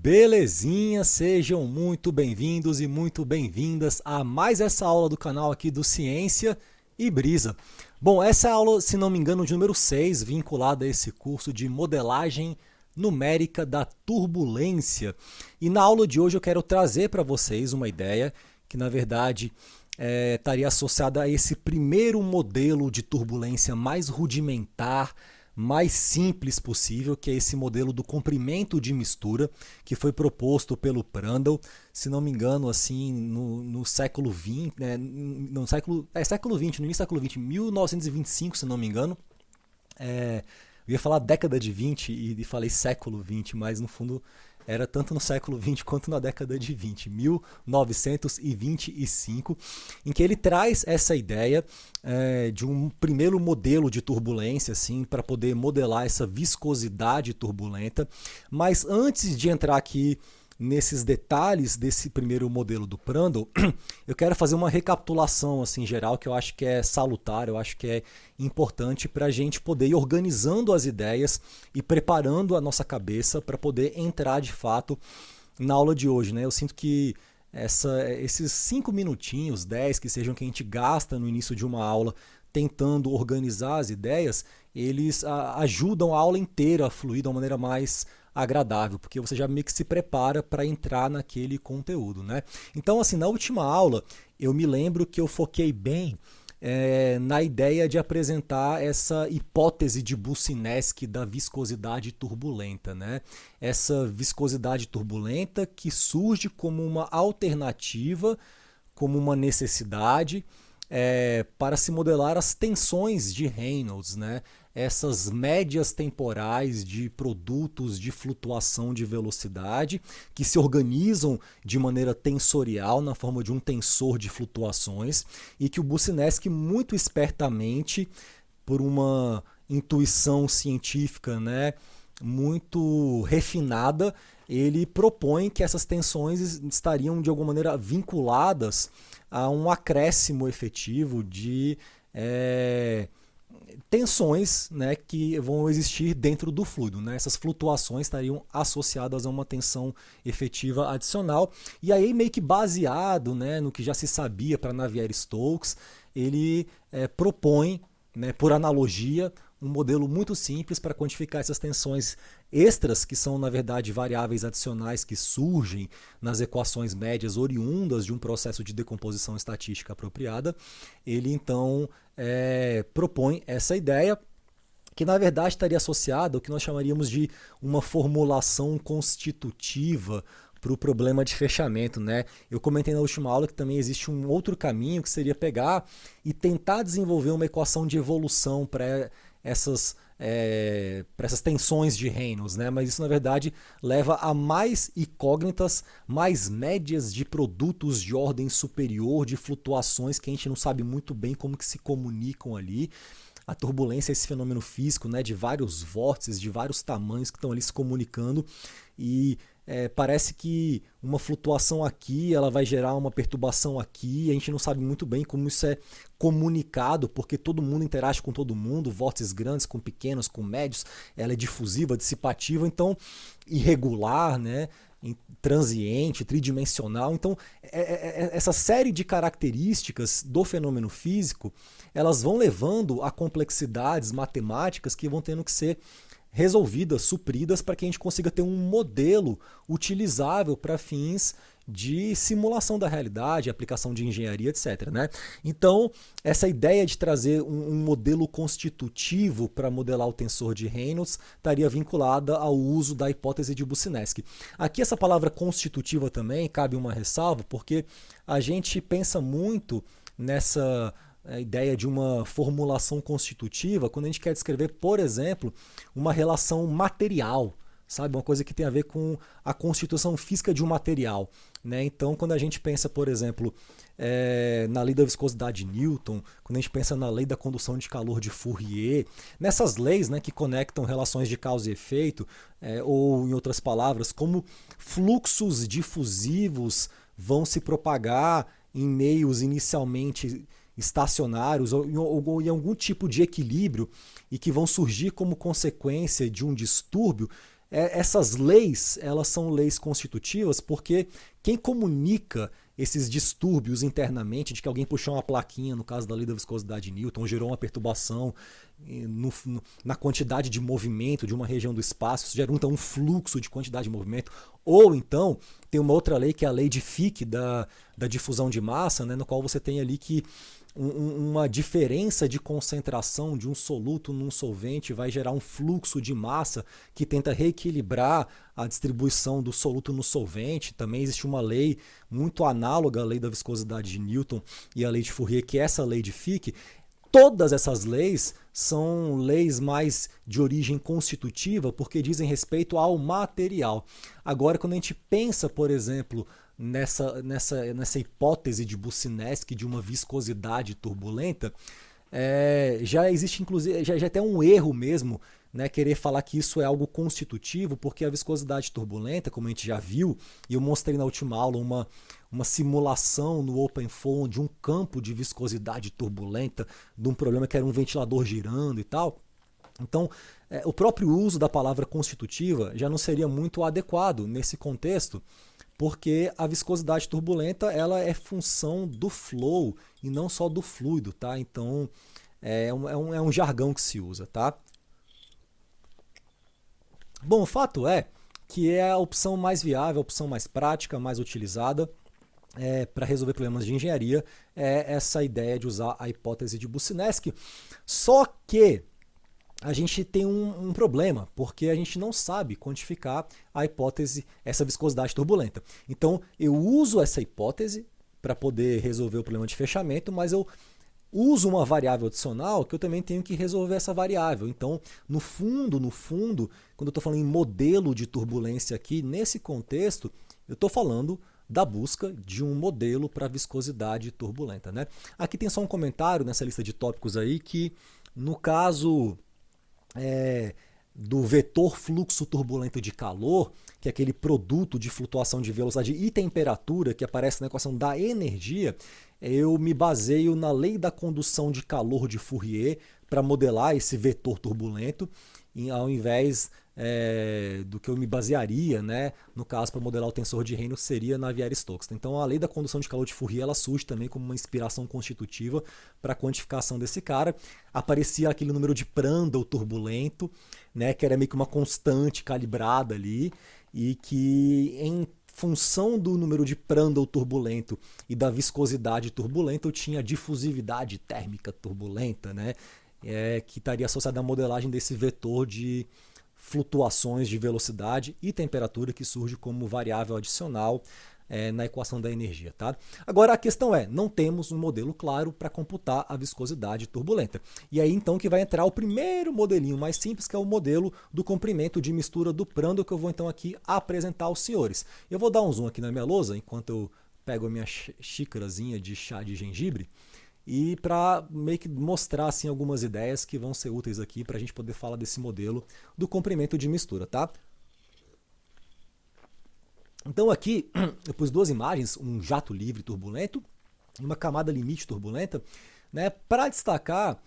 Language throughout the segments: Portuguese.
Belezinha, sejam muito bem-vindos e muito bem-vindas a mais essa aula do canal aqui do Ciência e Brisa. Bom, essa é a aula, se não me engano, de número 6, vinculada a esse curso de modelagem numérica da turbulência. E na aula de hoje eu quero trazer para vocês uma ideia que, na verdade, estaria associada a esse primeiro modelo de turbulência mais rudimentar, mais simples possível, que é esse modelo do comprimento de mistura, que foi proposto pelo Prandtl, se não me engano, assim, no século XX, né, século XX, no início do século XX, 1925, se não me engano. Eu ia falar década de 20 e falei século 20, mas no fundo era tanto no século 20 quanto na década de 20, 1925, em que ele traz essa ideia de um primeiro modelo de turbulência, assim, para poder modelar essa viscosidade turbulenta. Mas antes de entrar aqui nesses detalhes desse primeiro modelo do Prandtl, eu quero fazer uma recapitulação assim, geral, que eu acho que é salutar, eu acho que é importante para a gente poder ir organizando as ideias e preparando a nossa cabeça para poder entrar de fato na aula de hoje, né? Eu sinto que esses 5 minutinhos, 10 que sejam, que a gente gasta no início de uma aula tentando organizar as ideias, eles ajudam a aula inteira a fluir de uma maneira mais agradável, porque você já meio que se prepara para entrar naquele conteúdo, né? Então, assim, na última aula, eu me lembro que eu foquei bem na ideia de apresentar essa hipótese de Boussinesq da viscosidade turbulenta, né? Essa viscosidade turbulenta que surge como uma alternativa, como uma necessidade para se modelar as tensões de Reynolds, né? Essas médias temporais de produtos de flutuação de velocidade que se organizam de maneira tensorial na forma de um tensor de flutuações e que o Boussinesq muito espertamente, por uma intuição científica, né, muito refinada, ele propõe que essas tensões estariam de alguma maneira vinculadas a um acréscimo efetivo de tensões, né, que vão existir dentro do fluido, né? Essas flutuações estariam associadas a uma tensão efetiva adicional. E aí, meio que baseado, né, no que já se sabia para Navier-Stokes, ele propõe, né, por analogia, um modelo muito simples para quantificar essas tensões extras, que são, na verdade, variáveis adicionais que surgem nas equações médias oriundas de um processo de decomposição estatística apropriada. Ele, então, propõe essa ideia, que na verdade estaria associada ao que nós chamaríamos de uma formulação constitutiva para o problema de fechamento, né? Eu comentei na última aula que também existe um outro caminho, que seria pegar e tentar desenvolver uma equação de evolução para essas tensões de Reynolds, né? Mas isso na verdade leva a mais incógnitas, mais médias de produtos de ordem superior, de flutuações que a gente não sabe muito bem como que se comunicam ali. A turbulência é esse fenômeno físico, né, de vários vórtices, de vários tamanhos que estão ali se comunicando, e parece que uma flutuação aqui ela vai gerar uma perturbação aqui, a gente não sabe muito bem como isso é comunicado, porque todo mundo interage com todo mundo, vórtices grandes com pequenos, com médios, ela é difusiva, dissipativa, então irregular, né, transiente, tridimensional. Então, essa série de características do fenômeno físico, elas vão levando a complexidades matemáticas que vão tendo que ser resolvidas, supridas, para que a gente consiga ter um modelo utilizável para fins de simulação da realidade, aplicação de engenharia, etc, né? Então, essa ideia de trazer um modelo constitutivo para modelar o tensor de Reynolds estaria vinculada ao uso da hipótese de Boussinesq. Aqui essa palavra constitutiva também cabe uma ressalva, porque a gente pensa muito nessa ideia de uma formulação constitutiva quando a gente quer descrever, por exemplo, uma relação material, sabe? Uma coisa que tem a ver com a constituição física de um material, né? Então, quando a gente pensa, por exemplo, na lei da viscosidade de Newton, quando a gente pensa na lei da condução de calor de Fourier, nessas leis, né, que conectam relações de causa e efeito, ou, em outras palavras, como fluxos difusivos vão se propagar em meios inicialmente estacionários ou em algum tipo de equilíbrio e que vão surgir como consequência de um distúrbio, essas leis, elas são leis constitutivas porque quem comunica esses distúrbios internamente, de que alguém puxou uma plaquinha, no caso da lei da viscosidade de Newton, gerou uma perturbação na quantidade de movimento de uma região do espaço, isso gera então um fluxo de quantidade de movimento, ou então tem uma outra lei que é a lei de Fick, da difusão de massa, né, no qual você tem ali que uma diferença de concentração de um soluto num solvente vai gerar um fluxo de massa que tenta reequilibrar a distribuição do soluto no solvente. Também existe uma lei muito análoga à lei da viscosidade de Newton e à lei de Fourier, que é essa lei de Fick. Todas essas leis são leis mais de origem constitutiva porque dizem respeito ao material. Agora, quando a gente pensa, por exemplo, nessa hipótese de Boussinesq de uma viscosidade turbulenta, já existe inclusive já até um erro mesmo, né, querer falar que isso é algo constitutivo, porque a viscosidade turbulenta, como a gente já viu, e eu mostrei na última aula uma simulação no OpenFOAM de um campo de viscosidade turbulenta, de um problema que era um ventilador girando e tal. Então, o próprio uso da palavra constitutiva já não seria muito adequado nesse contexto, porque a viscosidade turbulenta ela é função do flow e não só do fluido, tá? Então é um jargão que se usa, tá? Bom, o fato é que é a opção mais viável, a opção mais prática, mais utilizada para resolver problemas de engenharia, é essa ideia de usar a hipótese de Boussinesq. Só que a gente tem um problema, porque a gente não sabe quantificar a hipótese, essa viscosidade turbulenta. Então, eu uso essa hipótese para poder resolver o problema de fechamento, mas eu uso uma variável adicional que eu também tenho que resolver essa variável. Então, no fundo, quando eu estou falando em modelo de turbulência aqui, nesse contexto, eu estou falando da busca de um modelo para viscosidade turbulenta, né? Aqui tem só um comentário nessa lista de tópicos aí que, no caso do vetor fluxo turbulento de calor, que é aquele produto de flutuação de velocidade e temperatura que aparece na equação da energia, eu me baseio na lei da condução de calor de Fourier para modelar esse vetor turbulento, ao invés do que eu me basearia, né, no caso, para modelar o tensor de Reynolds, seria na Navier-Stokes. Então a lei da condução de calor de Fourier ela surge também como uma inspiração constitutiva para a quantificação desse cara. Aparecia aquele número de Prandtl turbulento, né, que era meio que uma constante calibrada ali, e que em função do número de Prandtl turbulento e da viscosidade turbulenta, eu tinha a difusividade térmica turbulenta, né, que estaria associada à modelagem desse vetor de flutuações de velocidade e temperatura que surge como variável adicional na equação da energia. Tá? Agora a questão não temos um modelo claro para computar a viscosidade turbulenta. E aí então que vai entrar o primeiro modelinho mais simples, que é o modelo do comprimento de mistura do Prandtl, que eu vou então aqui apresentar aos senhores. Eu vou dar um zoom aqui na minha lousa, enquanto eu pego a minha xícarazinha de chá de gengibre, e para meio que mostrar assim, algumas ideias que vão ser úteis aqui para a gente poder falar desse modelo do comprimento de mistura. Tá? Então aqui eu pus duas imagens, um jato livre turbulento e uma camada limite turbulenta, né, para destacar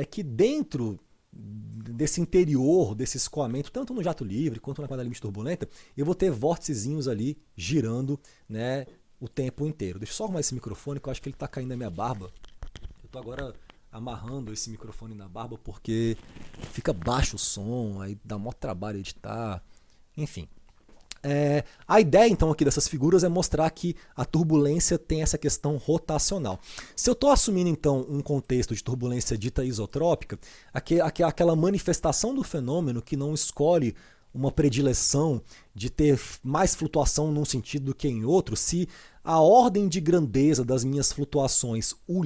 que dentro desse interior, desse escoamento, tanto no jato livre quanto na camada limite turbulenta, eu vou ter vórticezinhos ali girando, né, o tempo inteiro. Deixa eu só arrumar esse microfone que eu acho que ele está caindo na minha barba. Eu estou agora amarrando esse microfone na barba porque fica baixo o som, aí dá maior trabalho editar, enfim. A ideia então aqui dessas figuras é mostrar que a turbulência tem essa questão rotacional. Se eu estou assumindo então um contexto de turbulência dita isotrópica, aquela manifestação do fenômeno que não escolhe uma predileção de ter mais flutuação num sentido do que em outro, se a ordem de grandeza das minhas flutuações, U',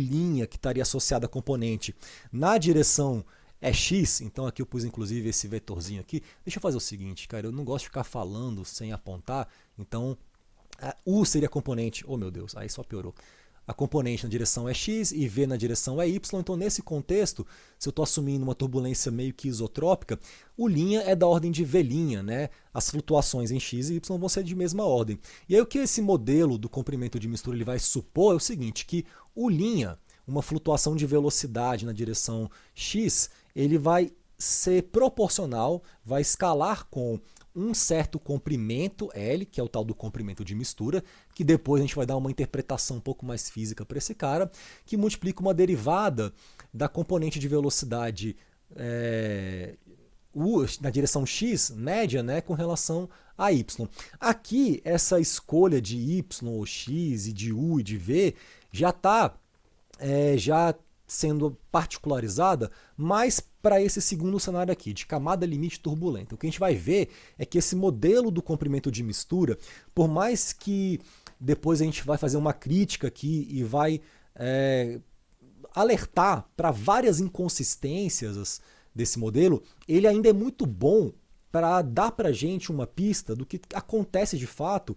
que estaria associada a componente, na direção é x, então aqui eu pus inclusive esse vetorzinho aqui. Deixa eu fazer o seguinte, cara, eu não gosto de ficar falando sem apontar, então U seria a componente, oh meu Deus, aí só piorou. A componente na direção é x e V na direção é y, então nesse contexto, se eu estou assumindo uma turbulência meio que isotrópica, U' é da ordem de V', né? As flutuações em x e y vão ser de mesma ordem. E aí o que esse modelo do comprimento de mistura ele vai supor é o seguinte, que U', uma flutuação de velocidade na direção x, ele vai ser proporcional, vai escalar com um certo comprimento L, que é o tal do comprimento de mistura, que depois a gente vai dar uma interpretação um pouco mais física para esse cara, que multiplica uma derivada da componente de velocidade U na direção x, média, né, com relação a y. Aqui, essa escolha de y ou x, e de u e de v, já está já sendo particularizada mais para esse segundo cenário aqui, de camada limite turbulenta. O que a gente vai ver é que esse modelo do comprimento de mistura, por mais que depois a gente vai fazer uma crítica aqui e vai alertar para várias inconsistências desse modelo, ele ainda é muito bom para dar para a gente uma pista do que acontece de fato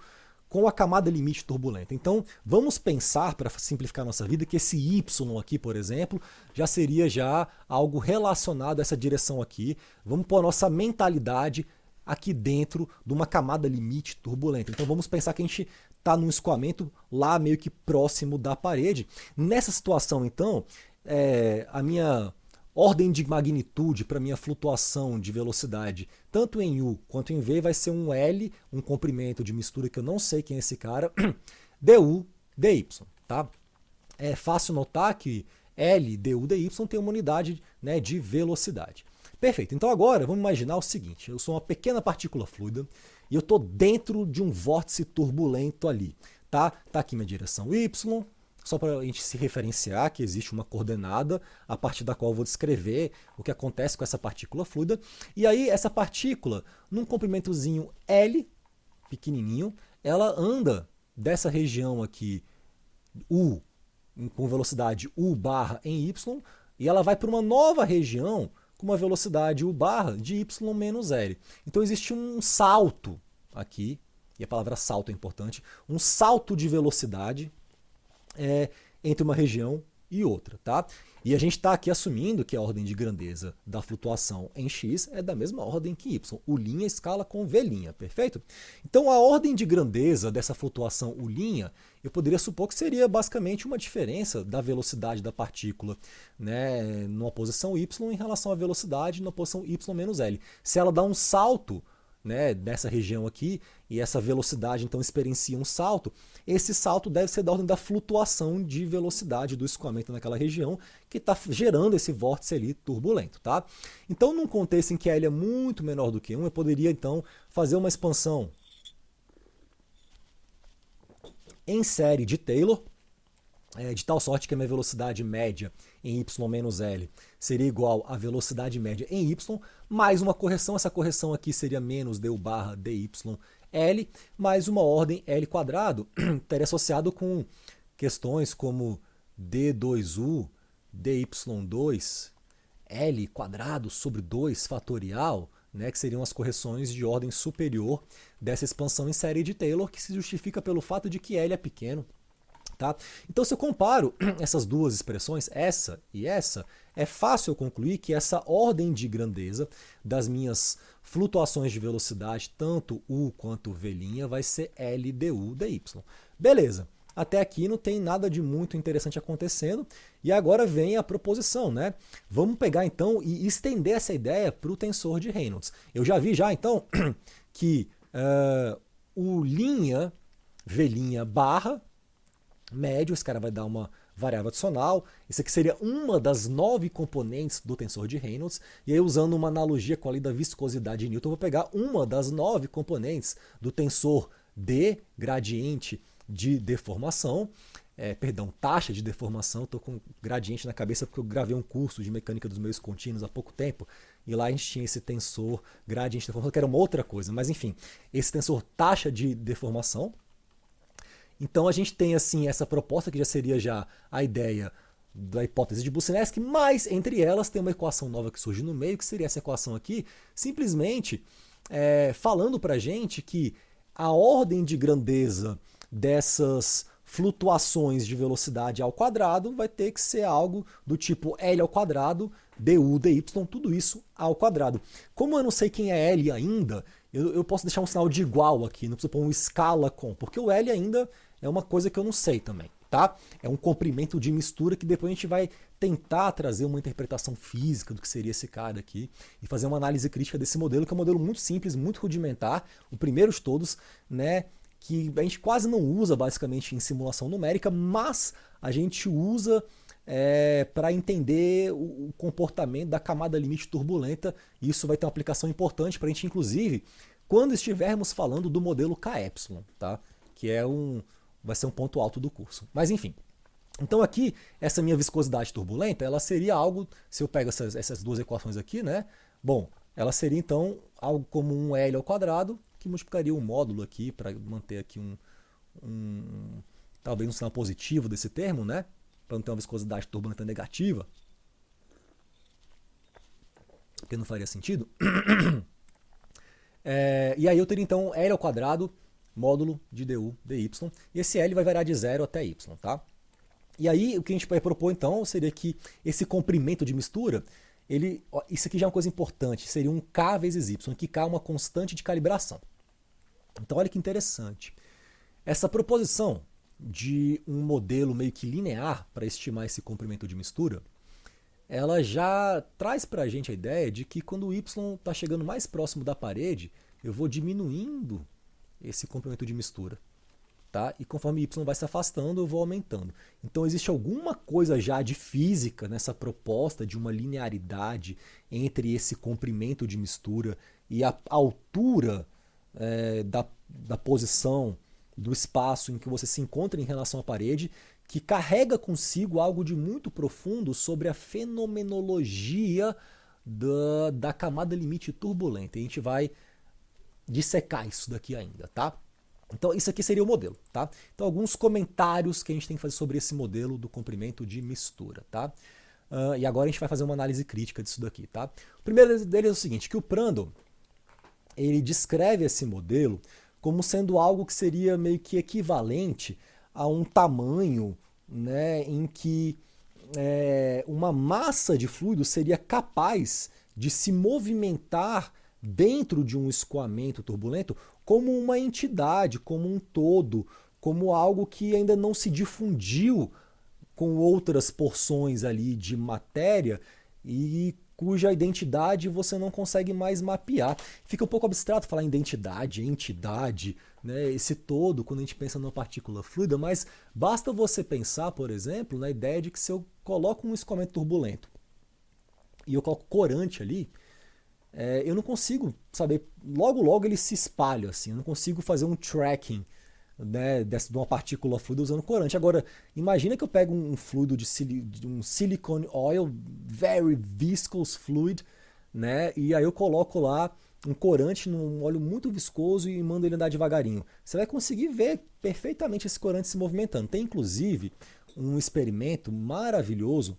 com a camada limite turbulenta. Então, vamos pensar, para simplificar nossa vida, que esse y aqui, por exemplo, já seria algo relacionado a essa direção aqui. Vamos pôr a nossa mentalidade aqui dentro de uma camada limite turbulenta. Então, vamos pensar que a gente está num escoamento lá meio que próximo da parede. Nessa situação, então, a minha ordem de magnitude para minha flutuação de velocidade, tanto em U quanto em V, vai ser um L, um comprimento de mistura que eu não sei quem é esse cara, du, dy. Tá? É fácil notar que L, du, dy tem uma unidade, né, de velocidade. Perfeito, então agora vamos imaginar o seguinte, eu sou uma pequena partícula fluida e eu estou dentro de um vórtice turbulento ali. Tá aqui minha direção y, só para a gente se referenciar que existe uma coordenada a partir da qual eu vou descrever o que acontece com essa partícula fluida. E aí essa partícula, num comprimentozinho L, pequenininho, ela anda dessa região aqui, U, com velocidade U barra em Y, e ela vai para uma nova região com uma velocidade U barra de Y menos L. Então existe um salto aqui, e a palavra salto é importante, um salto de velocidade entre uma região e outra, tá? E a gente está aqui assumindo que a ordem de grandeza da flutuação em x é da mesma ordem que y. U' escala com V', perfeito? Então a ordem de grandeza dessa flutuação U', eu poderia supor que seria basicamente uma diferença da velocidade da partícula, né, numa posição y em relação à velocidade na posição y menos L. Se ela dá um salto, né, nessa região aqui, e essa velocidade então experiencia um salto, esse salto deve ser da ordem da flutuação de velocidade do escoamento naquela região, que está gerando esse vórtice ali turbulento. Tá? Então, num contexto em que L é muito menor do que 1, eu poderia então fazer uma expansão em série de Taylor, de tal sorte que a minha velocidade média em y menos L seria igual à velocidade média em y, mais uma correção, essa correção aqui seria menos du barra dy L, mais uma ordem L quadrado, estaria associado com questões como d2u, dy2, L quadrado sobre 2 fatorial, né, que seriam as correções de ordem superior dessa expansão em série de Taylor, que se justifica pelo fato de que L é pequeno. Tá? Então, se eu comparo essas duas expressões, essa e essa, é fácil eu concluir que essa ordem de grandeza das minhas flutuações de velocidade, tanto U quanto V', vai ser L du dy. Beleza, até aqui não tem nada de muito interessante acontecendo, e agora vem a proposição, né? Vamos pegar então e estender essa ideia para o tensor de Reynolds. Eu já vi então que o V' barra médio, esse cara vai dar uma variável adicional, isso aqui seria uma das 9 componentes do tensor de Reynolds, e aí usando uma analogia com a lei da viscosidade de Newton, eu vou pegar uma das 9 componentes do tensor D, gradiente de deformação, taxa de deformação, estou com gradiente na cabeça porque eu gravei um curso de mecânica dos meios contínuos há pouco tempo, e lá a gente tinha esse tensor gradiente de deformação, que era uma outra coisa, mas enfim, esse tensor taxa de deformação. Então a gente tem assim essa proposta que já seria a ideia da hipótese de Boussinesq, mas entre elas tem uma equação nova que surge no meio, que seria essa equação aqui, simplesmente falando para a gente que a ordem de grandeza dessas flutuações de velocidade ao quadrado vai ter que ser algo do tipo L ao quadrado, du, dy, tudo isso ao quadrado. Como eu não sei quem é L ainda, eu posso deixar um sinal de igual aqui, não preciso pôr um escala com, porque o L ainda é uma coisa que eu não sei também. tá? É um comprimento de mistura que depois a gente vai tentar trazer uma interpretação física do que seria esse cara aqui e fazer uma análise crítica desse modelo, que é um modelo muito simples, muito rudimentar, o primeiro de todos, né? Que a gente quase não usa basicamente em simulação numérica, mas a gente usa para entender o comportamento da camada limite turbulenta, e isso vai ter uma aplicação importante para a gente, inclusive, quando estivermos falando do modelo KY, tá? Que vai ser um ponto alto do curso. Mas enfim. Então aqui, essa minha viscosidade turbulenta, ela seria algo, se eu pego essas duas equações aqui, né? Bom, ela seria então algo como um L ao quadrado, que multiplicaria um módulo aqui para manter aqui talvez um sinal positivo desse termo, né? Para não ter uma viscosidade turbulenta negativa. Porque não faria sentido. E aí eu teria então L ao quadrado, módulo de du dy, e esse L vai variar de 0 até y, tá? E aí o que a gente vai propor então seria que esse comprimento de mistura, isso aqui já é uma coisa importante, seria um K vezes y, que K é uma constante de calibração. Então olha que interessante. Essa proposição de um modelo meio que linear para estimar esse comprimento de mistura, ela já traz para a gente a ideia de que quando o y está chegando mais próximo da parede, eu vou diminuindo esse comprimento de mistura. Tá? E conforme y vai se afastando, eu vou aumentando. Então existe alguma coisa já de física nessa proposta de uma linearidade entre esse comprimento de mistura e a altura da posição do espaço em que você se encontra em relação à parede, que carrega consigo algo de muito profundo sobre a fenomenologia da camada limite turbulenta. E a gente vai dissecar isso daqui ainda, tá? Então isso aqui seria o modelo, tá? Então alguns comentários que a gente tem que fazer sobre esse modelo do comprimento de mistura, tá? E agora a gente vai fazer uma análise crítica disso daqui, tá? O primeiro deles é o seguinte, que o Prandtl, ele descreve esse modelo como sendo algo que seria meio que equivalente a um tamanho, né, em que uma massa de fluido seria capaz de se movimentar dentro de um escoamento turbulento como uma entidade, como um todo, como algo que ainda não se difundiu com outras porções ali de matéria e cuja identidade você não consegue mais mapear. Fica um pouco abstrato falar em identidade, entidade, né, esse todo, quando a gente pensa numa partícula fluida, mas basta você pensar, por exemplo, na ideia de que se eu coloco um escoamento turbulento e eu coloco corante ali, eu não consigo saber, logo ele se espalha, assim, eu não consigo fazer um tracking, né, de uma partícula fluida usando corante. Agora, imagina que eu pego um fluido de um silicone oil, very viscous fluid, né, e aí eu coloco lá um corante num óleo muito viscoso e mando ele andar devagarinho. Você vai conseguir ver perfeitamente esse corante se movimentando. Tem inclusive um experimento maravilhoso,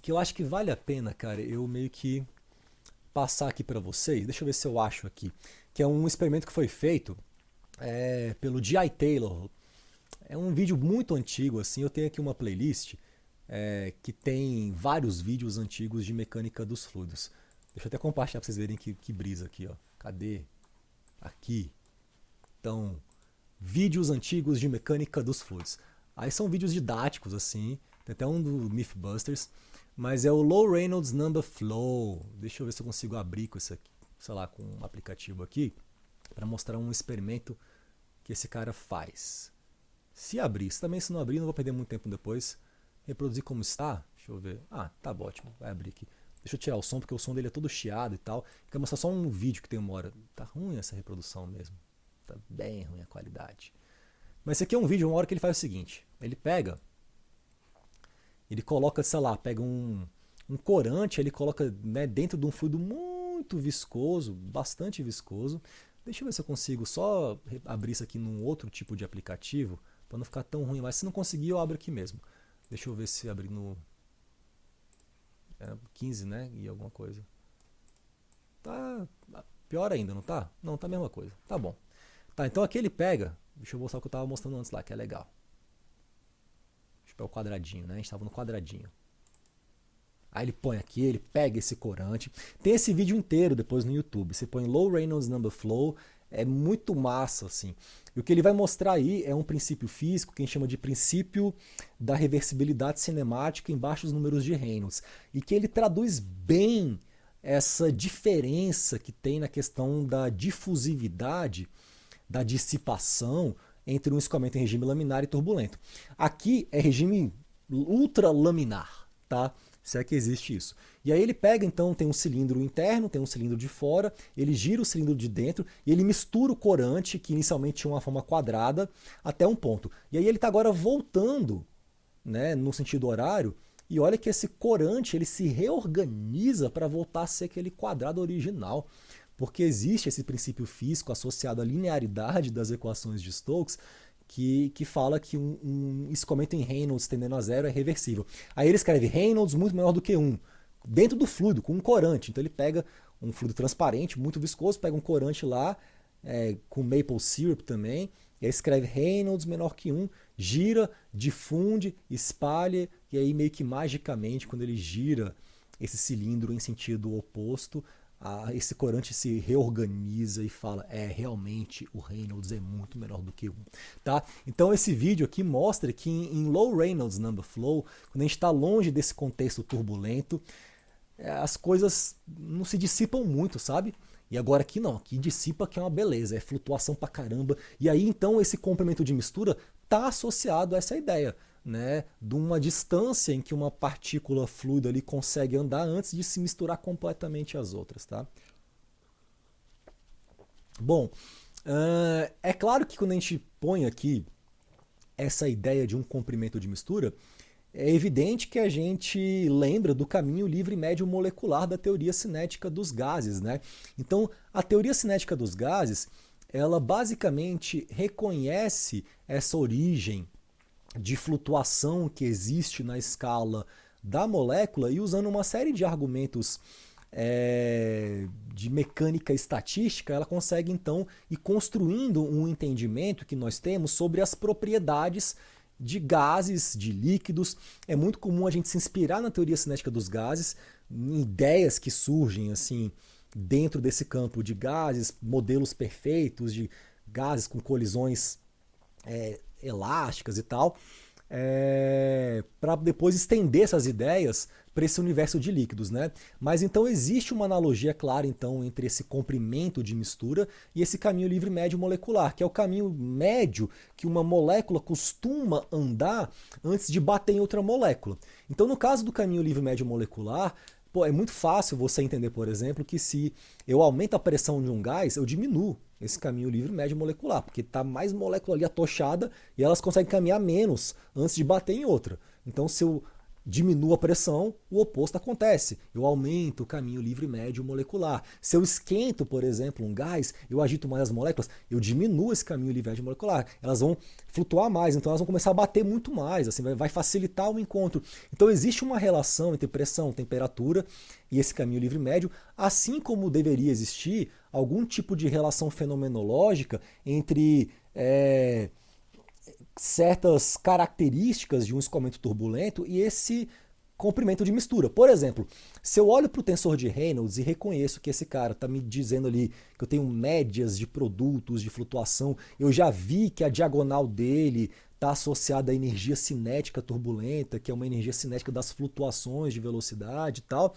que eu acho que vale a pena, cara, eu meio que passar aqui para vocês. Deixa eu ver se eu acho aqui. Que é um experimento que foi feito pelo G.I. Taylor. É um vídeo muito antigo, assim. Eu tenho aqui uma playlist que tem vários vídeos antigos de mecânica dos fluidos. Deixa eu até compartilhar para vocês verem que brisa aqui, ó. Cadê? Aqui. Então, vídeos antigos de mecânica dos fluidos. Aí são vídeos didáticos, assim. Tem até um do Mythbusters. Mas é o Low Reynolds Number Flow. Deixa eu ver se eu consigo abrir com isso aqui, sei lá, com um aplicativo aqui, para mostrar um experimento que esse cara faz. Se abrir, se não abrir, não vou perder muito tempo depois. Reproduzir como está. Deixa eu ver. Ah, tá ótimo, vai abrir aqui. Deixa eu tirar o som, porque o som dele é todo chiado e tal. Quero mostrar só um vídeo que tem uma hora. Tá ruim essa reprodução mesmo. Tá bem ruim a qualidade. Mas esse aqui é um vídeo, uma hora que ele faz o seguinte. Ele coloca, sei lá, pega um corante, ele coloca, né, dentro de um fluido muito viscoso, bastante viscoso. Deixa eu ver se eu consigo só abrir isso aqui num outro tipo de aplicativo, para não ficar tão ruim. Mas se não conseguir, eu abro aqui mesmo. Deixa eu ver se abrir no 15, né, e alguma coisa. Tá pior ainda, não tá? Não, tá a mesma coisa. Tá bom. Tá, então aqui ele pega, deixa eu mostrar o que eu estava mostrando antes lá, que é legal. É o quadradinho, né? A gente estava no quadradinho. Aí ele põe aqui, ele pega esse corante. Tem esse vídeo inteiro depois no YouTube. Você põe Low Reynolds Number Flow, é muito massa, assim. E o que ele vai mostrar aí é um princípio físico que a gente chama de princípio da reversibilidade cinemática em baixos números de Reynolds, e que ele traduz bem essa diferença que tem na questão da difusividade, da dissipação entre um escoamento em regime laminar e turbulento. Aqui é regime ultralaminar, tá? Se é que existe isso. E aí ele pega, então, tem um cilindro interno, tem um cilindro de fora, ele gira o cilindro de dentro e ele mistura o corante, que inicialmente tinha uma forma quadrada, até um ponto. E aí ele está agora voltando, né, no sentido horário, e olha que esse corante ele se reorganiza para voltar a ser aquele quadrado original, porque existe esse princípio físico associado à linearidade das equações de Stokes, que fala que um escoamento em Reynolds tendendo a zero é reversível. Aí ele escreve Reynolds muito menor do que 1, dentro do fluido, com um corante. Então ele pega um fluido transparente, muito viscoso, pega um corante lá, com maple syrup também, e aí escreve Reynolds menor que 1, gira, difunde, espalha, e aí meio que magicamente, quando ele gira esse cilindro em sentido oposto, esse corante se reorganiza e fala, realmente o Reynolds é muito menor do que 1. Tá? Então esse vídeo aqui mostra que em low Reynolds number flow, quando a gente está longe desse contexto turbulento, as coisas não se dissipam muito, sabe? E agora aqui não, aqui dissipa, que é uma beleza, é flutuação pra caramba. E aí então esse comprimento de mistura está associado a essa ideia, né, de uma distância em que uma partícula fluida ali consegue andar antes de se misturar completamente às outras, tá? Bom, é claro que quando a gente põe aqui essa ideia de um comprimento de mistura, é evidente que a gente lembra do caminho livre médio molecular da teoria cinética dos gases, né? Então, a teoria cinética dos gases, ela basicamente reconhece essa origem de flutuação que existe na escala da molécula e usando uma série de argumentos de mecânica estatística, ela consegue então ir construindo um entendimento que nós temos sobre as propriedades de gases, de líquidos. É muito comum a gente se inspirar na teoria cinética dos gases, em ideias que surgem assim dentro desse campo de gases, modelos perfeitos de gases com colisões elásticas e tal, para depois estender essas ideias para esse universo de líquidos, né? Mas então existe uma analogia clara então entre esse comprimento de mistura e esse caminho livre médio molecular, que é o caminho médio que uma molécula costuma andar antes de bater em outra molécula. Então no caso do caminho livre médio molecular, é muito fácil você entender, por exemplo, que se eu aumento a pressão de um gás, eu diminuo esse caminho livre médio molecular, porque está mais molécula ali atochada e elas conseguem caminhar menos antes de bater em outra. Então se eu diminuo a pressão, o oposto acontece. Eu aumento o caminho livre médio molecular. Se eu esquento, por exemplo, um gás, eu agito mais as moléculas, eu diminuo esse caminho livre médio molecular. Elas vão flutuar mais, então elas vão começar a bater muito mais, assim, vai facilitar o encontro. Então existe uma relação entre pressão, temperatura e esse caminho livre médio, assim como deveria existir algum tipo de relação fenomenológica entre certas características de um escoamento turbulento e esse comprimento de mistura. Por exemplo, se eu olho para o tensor de Reynolds e reconheço que esse cara está me dizendo ali que eu tenho médias de produtos de flutuação, eu já vi que a diagonal dele está associada à energia cinética turbulenta, que é uma energia cinética das flutuações de velocidade e tal.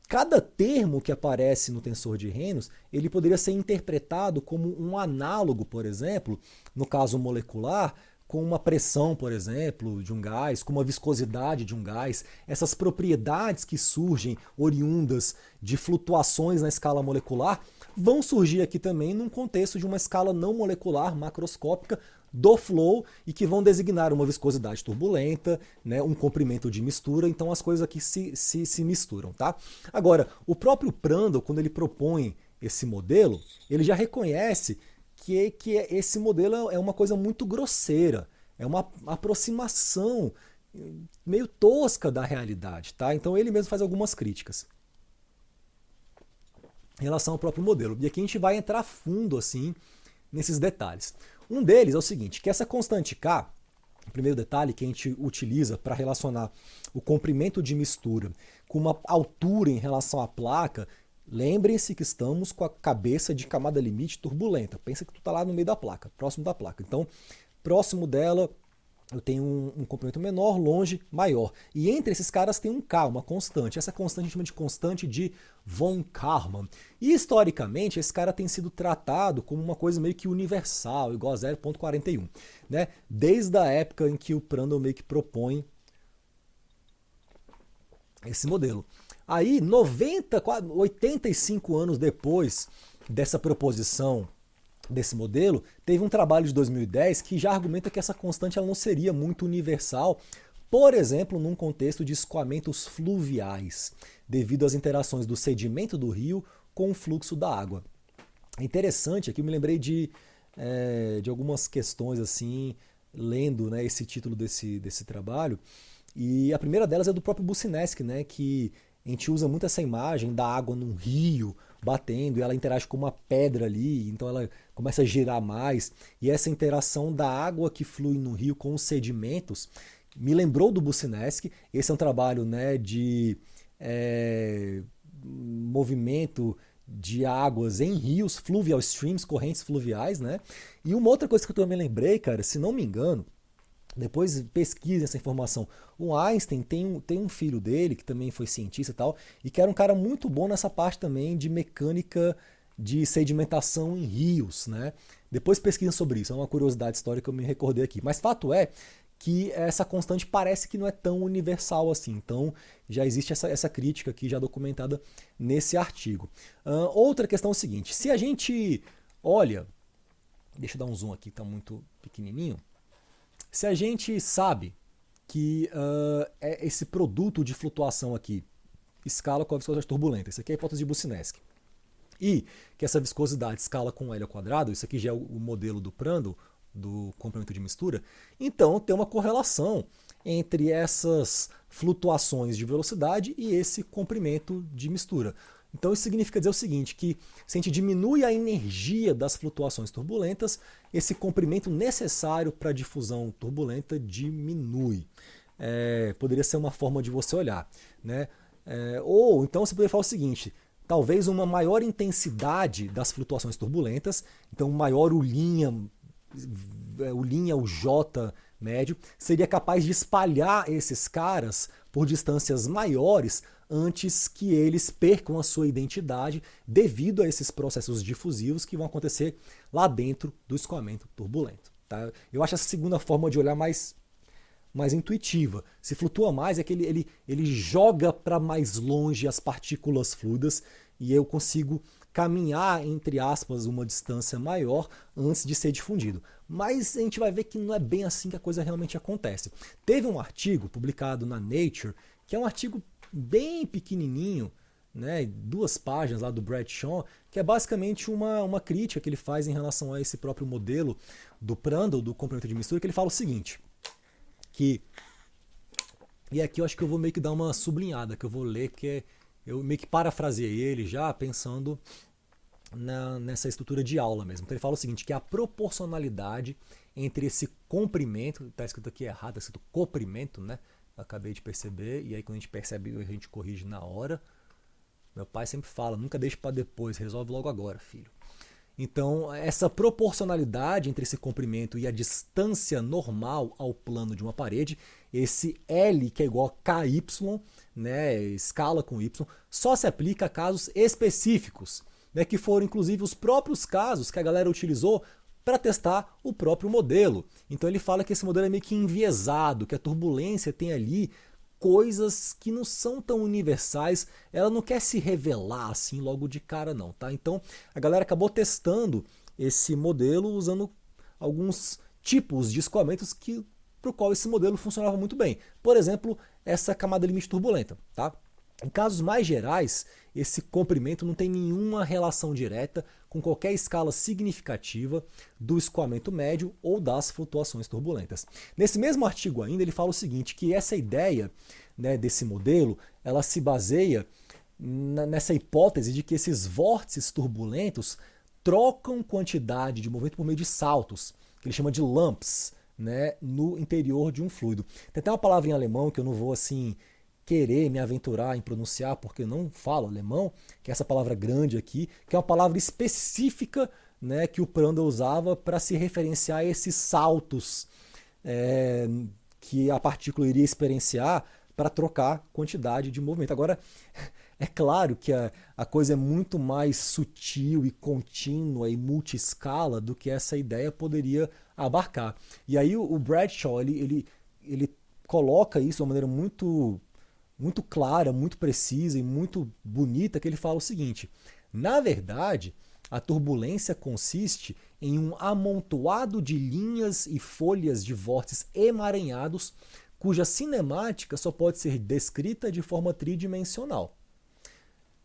Cada termo que aparece no tensor de Reynolds, ele poderia ser interpretado como um análogo, por exemplo, no caso molecular, com uma pressão, por exemplo, de um gás, com uma viscosidade de um gás. Essas propriedades que surgem oriundas de flutuações na escala molecular vão surgir aqui também num contexto de uma escala não molecular, macroscópica, do flow, e que vão designar uma viscosidade turbulenta, né, um comprimento de mistura. Então as coisas aqui se misturam, tá? Agora, o próprio Prandtl, quando ele propõe esse modelo, ele já reconhece que esse modelo é uma coisa muito grosseira, é uma aproximação meio tosca da realidade, tá? Então ele mesmo faz algumas críticas em relação ao próprio modelo. E aqui a gente vai entrar a fundo assim nesses detalhes. Um deles é o seguinte, que essa constante K, o primeiro detalhe que a gente utiliza para relacionar o comprimento de mistura com uma altura em relação à placa, Lembrem-se que estamos com a cabeça de camada limite turbulenta. Pensa que tu está lá no meio da placa, próximo da placa. Então, próximo dela, eu tenho um comprimento menor, longe, maior. E entre esses caras tem um K, uma constante. Essa constante a gente chama de constante de von Karman. E historicamente, esse cara tem sido tratado como uma coisa meio que universal, igual a 0,41. Né? Desde a época em que o Prandtl meio que propõe esse modelo. Aí, 85 anos depois dessa proposição desse modelo, teve um trabalho de 2010 que já argumenta que essa constante ela não seria muito universal, por exemplo, num contexto de escoamentos fluviais, devido às interações do sedimento do rio com o fluxo da água. É interessante, aqui eu me lembrei de algumas questões assim, lendo, né, esse título desse trabalho, e a primeira delas é do próprio Bucinski, né, que a gente usa muito essa imagem da água num rio batendo e ela interage com uma pedra ali, então ela começa a girar mais. E essa interação da água que flui no rio com os sedimentos me lembrou do Bucinski. Esse é um trabalho, né, de movimento de águas em rios, fluvial streams, correntes fluviais, né? E uma outra coisa que eu também lembrei, cara, se não me engano, depois pesquise essa informação. O Einstein tem um filho dele, que também foi cientista e tal, e que era um cara muito bom nessa parte também de mecânica de sedimentação em rios, né? Depois pesquisa sobre isso, é uma curiosidade histórica que eu me recordei aqui. Mas fato é que essa constante parece que não é tão universal assim. Então já existe essa crítica aqui já documentada nesse artigo. Outra questão é o seguinte, se a gente olha, deixa eu dar um zoom aqui, está muito pequenininho. Se a gente sabe que esse produto de flutuação aqui escala com a viscosidade turbulenta, isso aqui é a hipótese de Bucinski, e que essa viscosidade escala com L ao quadrado, isso aqui já é o modelo do Prandtl, do comprimento de mistura, então tem uma correlação entre essas flutuações de velocidade e esse comprimento de mistura. Então isso significa dizer o seguinte, que se a gente diminui a energia das flutuações turbulentas, esse comprimento necessário para a difusão turbulenta diminui. Poderia ser uma forma de você olhar, né? Ou então você poderia falar o seguinte, talvez uma maior intensidade das flutuações turbulentas, então maior o J médio, seria capaz de espalhar esses caras por distâncias maiores antes que eles percam a sua identidade devido a esses processos difusivos que vão acontecer lá dentro do escoamento turbulento. Tá? Eu acho essa segunda forma de olhar mais intuitiva. Se flutua mais é que ele joga para mais longe as partículas fluidas e eu consigo caminhar, entre aspas, uma distância maior antes de ser difundido. Mas a gente vai ver que não é bem assim que a coisa realmente acontece. Teve um artigo publicado na Nature, que é um artigo bem pequenininho, né, 2 páginas lá do Bradshaw, que é basicamente uma crítica que ele faz em relação a esse próprio modelo do Prandtl, do comprimento de mistura, que ele fala o seguinte, e aqui eu acho que eu vou meio que dar uma sublinhada, que eu vou ler, que eu meio que parafraseei ele já pensando nessa estrutura de aula mesmo. Então ele fala o seguinte, que a proporcionalidade entre esse comprimento, está escrito aqui errado, está escrito comprimento, né? Acabei de perceber, e aí quando a gente percebe, a gente corrige na hora. Meu pai sempre fala, nunca deixe para depois, resolve logo agora, filho. Então, essa proporcionalidade entre esse comprimento e a distância normal ao plano de uma parede, esse L, que é igual a KY, né, escala com Y, só se aplica a casos específicos, né, que foram inclusive os próprios casos que a galera utilizou para testar o próprio modelo. Então ele fala que esse modelo é meio que enviesado, que a turbulência tem ali coisas que não são tão universais, ela não quer se revelar assim logo de cara não, tá? Então a galera acabou testando esse modelo usando alguns tipos de escoamentos para o qual esse modelo funcionava muito bem. Por exemplo, essa camada limite turbulenta, tá? Em casos mais gerais, esse comprimento não tem nenhuma relação direta com qualquer escala significativa do escoamento médio ou das flutuações turbulentas. Nesse mesmo artigo ainda, ele fala o seguinte, que essa ideia, né, desse modelo, ela se baseia nessa hipótese de que esses vórtices turbulentos trocam quantidade de movimento por meio de saltos, que ele chama de lumps, né, no interior de um fluido. Tem até uma palavra em alemão que eu não vou assim querer me aventurar em pronunciar, porque eu não falo alemão, que é essa palavra grande aqui, que é uma palavra específica, né, que o Prandtl usava para se referenciar a esses saltos que a partícula iria experienciar para trocar quantidade de movimento. Agora, é claro que a coisa é muito mais sutil e contínua e multiescala do que essa ideia poderia abarcar. E aí o Bradshaw ele coloca isso de uma maneira muito clara, muito precisa e muito bonita, que ele fala o seguinte: na verdade, a turbulência consiste em um amontoado de linhas e folhas de vórtices emaranhados cuja cinemática só pode ser descrita de forma tridimensional.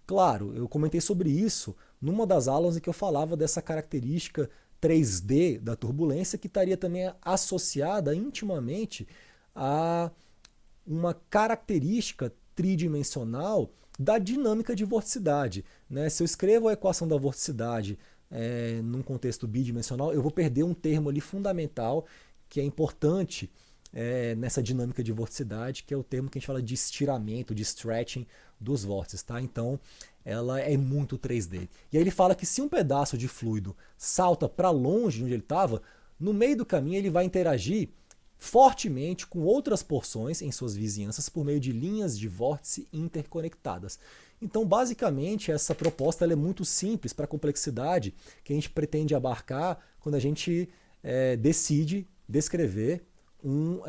Claro, eu comentei sobre isso numa das aulas em que eu falava dessa característica 3D da turbulência, que estaria também associada intimamente a uma característica tridimensional da dinâmica de vorticidade. Né? Se eu escrevo a equação da vorticidade num contexto bidimensional, eu vou perder um termo ali fundamental que é importante nessa dinâmica de vorticidade, que é o termo que a gente fala de estiramento, de stretching dos vórtices. Tá? Então, ela é muito 3D. E aí ele fala que se um pedaço de fluido salta para longe de onde ele estava, no meio do caminho ele vai interagir fortemente com outras porções em suas vizinhanças por meio de linhas de vórtice interconectadas. Então, basicamente, essa proposta ela é muito simples para a complexidade que a gente pretende abarcar quando a gente decide descrever um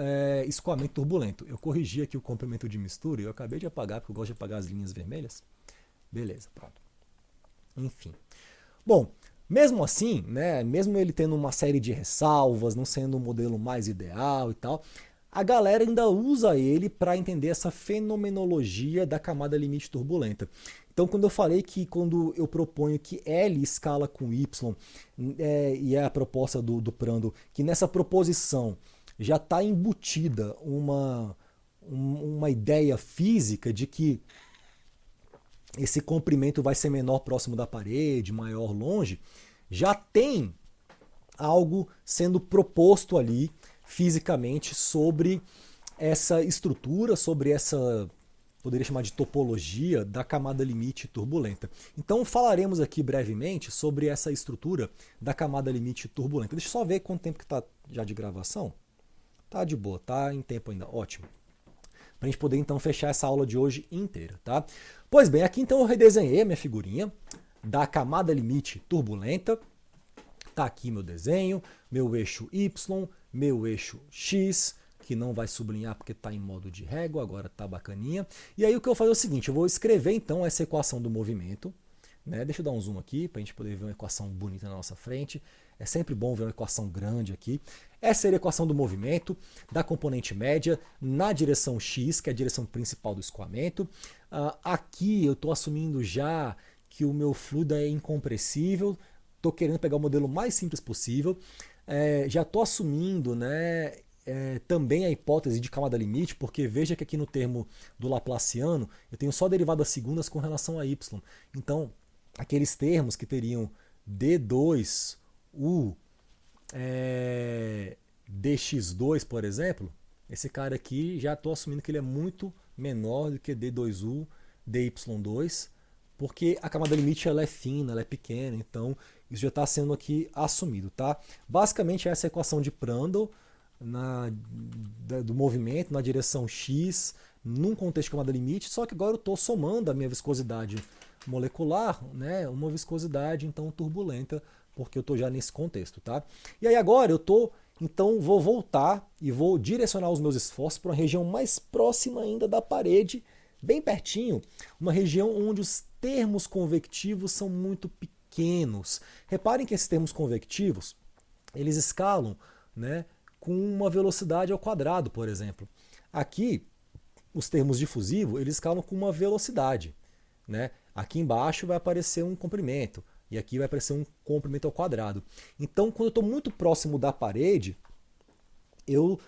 escoamento turbulento. Eu corrigi aqui o comprimento de mistura e eu acabei de apagar, porque eu gosto de apagar as linhas vermelhas. Beleza, pronto. Enfim. Bom, mesmo assim, né, mesmo ele tendo uma série de ressalvas, não sendo o modelo mais ideal e tal, a galera ainda usa ele para entender essa fenomenologia da camada limite turbulenta. Então, quando eu falei que quando eu proponho que L escala com Y, e é a proposta do Prandtl, que nessa proposição já está embutida uma ideia física de que esse comprimento vai ser menor próximo da parede, maior longe, já tem algo sendo proposto ali fisicamente sobre essa estrutura, sobre essa, poderia chamar de topologia da camada limite turbulenta. Então falaremos aqui brevemente sobre essa estrutura da camada limite turbulenta. Deixa eu só ver quanto tempo que está já de gravação. Tá de boa, tá em tempo ainda, ótimo. Para a gente poder então fechar essa aula de hoje inteira, tá? Pois bem, aqui então eu redesenhei a minha figurinha da camada limite turbulenta. Tá aqui meu desenho, meu eixo Y, meu eixo X, que não vai sublinhar porque está em modo de régua, agora tá bacaninha. E aí o que eu vou fazer é o seguinte, eu vou escrever então essa equação do movimento, né? Deixa eu dar um zoom aqui para a gente poder ver uma equação bonita na nossa frente. É sempre bom ver uma equação grande aqui. Essa é a equação do movimento da componente média na direção X, que é a direção principal do escoamento. Aqui eu estou assumindo já que o meu fluido é incompressível. Estou querendo pegar o modelo mais simples possível. Já estou assumindo, né, também a hipótese de camada limite, porque veja que aqui no termo do Laplaciano eu tenho só derivadas segundas com relação a y. Então, aqueles termos que teriam d2u dx2, por exemplo, esse cara aqui já estou assumindo que ele é muito menor do que d2u dy2, porque a camada limite ela é fina, ela é pequena, então isso já está sendo aqui assumido. Tá? Basicamente essa é a equação de Prandtl do movimento na direção x, num contexto de camada limite, só que agora eu estou somando a minha viscosidade molecular, né, uma viscosidade então turbulenta, porque eu estou já nesse contexto. Tá? E aí agora então vou voltar e vou direcionar os meus esforços para uma região mais próxima ainda da parede, bem pertinho, uma região onde os termos convectivos são muito pequenos. Reparem que esses termos convectivos, eles escalam, né, com uma velocidade ao quadrado, por exemplo. Aqui, os termos difusivos, eles escalam com uma velocidade. Né? Aqui embaixo vai aparecer um comprimento, e aqui vai aparecer um comprimento ao quadrado. Então, quando eu estou muito próximo da parede, eu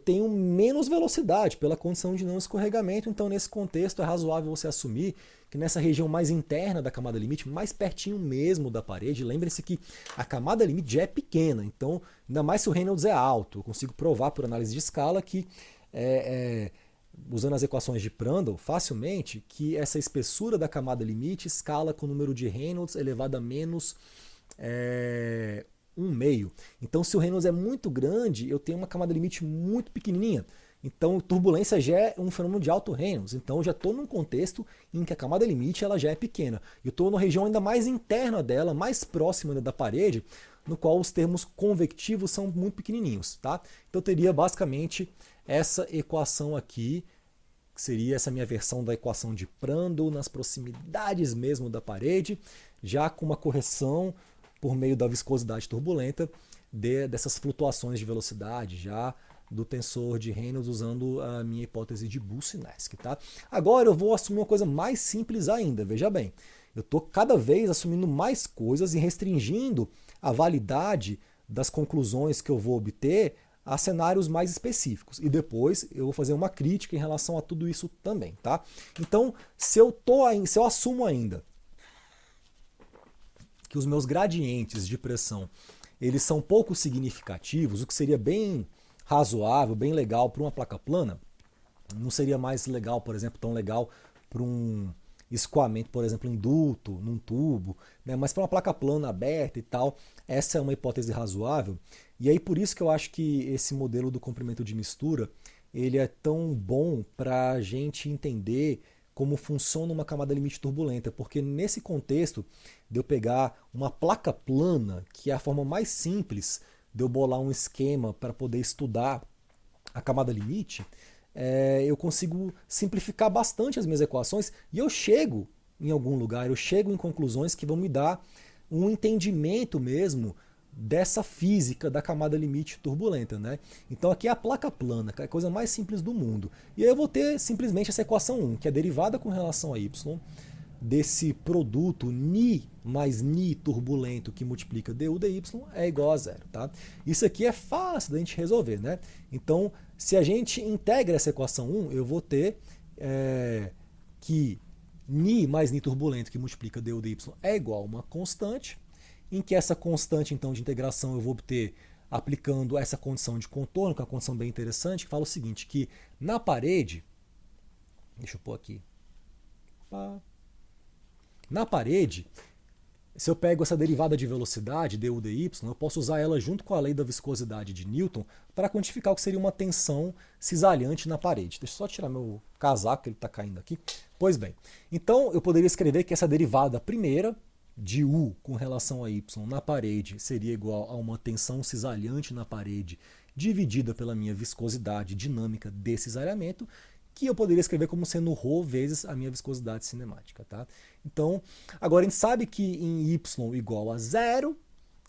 tenho menos velocidade pela condição de não escorregamento. Então, nesse contexto, é razoável você assumir que nessa região mais interna da camada limite, mais pertinho mesmo da parede, lembre-se que a camada limite já é pequena. Então, ainda mais se o Reynolds é alto, eu consigo provar por análise de escala que usando as equações de Prandtl, facilmente, que essa espessura da camada limite escala com o número de Reynolds elevado a menos 1/2. Então, se o Reynolds é muito grande, eu tenho uma camada limite muito pequenininha. Então, turbulência já é um fenômeno de alto Reynolds. Então, eu já estou num contexto em que a camada limite ela já é pequena. Eu estou numa região ainda mais interna dela, mais próxima ainda da parede, no qual os termos convectivos são muito pequenininhos. Tá? Então, eu teria basicamente essa equação aqui, que seria essa minha versão da equação de Prandtl nas proximidades mesmo da parede, já com uma correção por meio da viscosidade turbulenta dessas flutuações de velocidade, já do tensor de Reynolds usando a minha hipótese de Boussinesq. Tá? Agora eu vou assumir uma coisa mais simples ainda, veja bem. Eu estou cada vez assumindo mais coisas e restringindo a validade das conclusões que eu vou obter a cenários mais específicos. E depois eu vou fazer uma crítica em relação a tudo isso também. Tá? Então, se eu assumo ainda que os meus gradientes de pressão eles são pouco significativos, o que seria bem razoável, bem legal para uma placa plana, não seria mais legal, por exemplo, tão legal para um escoamento, por exemplo, em duto, num tubo, né? Mas para uma placa plana aberta e tal, essa é uma hipótese razoável. E aí por isso que eu acho que esse modelo do comprimento de mistura ele é tão bom para a gente entender como funciona uma camada limite turbulenta, porque nesse contexto de eu pegar uma placa plana, que é a forma mais simples de eu bolar um esquema para poder estudar a camada limite, eu consigo simplificar bastante as minhas equações e eu chego em algum lugar, eu chego em conclusões que vão me dar um entendimento mesmo dessa física da camada limite turbulenta. Né? Então aqui é a placa plana, que é a coisa mais simples do mundo. E aí eu vou ter simplesmente essa equação 1, que é derivada com relação a y, desse produto ni mais ni turbulento que multiplica du dy é igual a zero. Tá? Isso aqui é fácil da gente resolver. Né? Então, se a gente integra essa equação 1, eu vou ter que ni mais ni turbulento que multiplica du dy é igual a uma constante, em que essa constante então de integração eu vou obter aplicando essa condição de contorno, que é uma condição bem interessante, que fala o seguinte, que na parede, deixa eu pôr aqui, na parede, se eu pego essa derivada de velocidade, du dy, eu posso usar ela junto com a lei da viscosidade de Newton para quantificar o que seria uma tensão cisalhante na parede. Deixa eu só tirar meu casaco, que ele está caindo aqui. Pois bem, então eu poderia escrever que essa derivada primeira, de U com relação a Y na parede, seria igual a uma tensão cisalhante na parede dividida pela minha viscosidade dinâmica de cisalhamento, que eu poderia escrever como sendo ρ vezes a minha viscosidade cinemática. Tá? Então, agora a gente sabe que em Y igual a zero,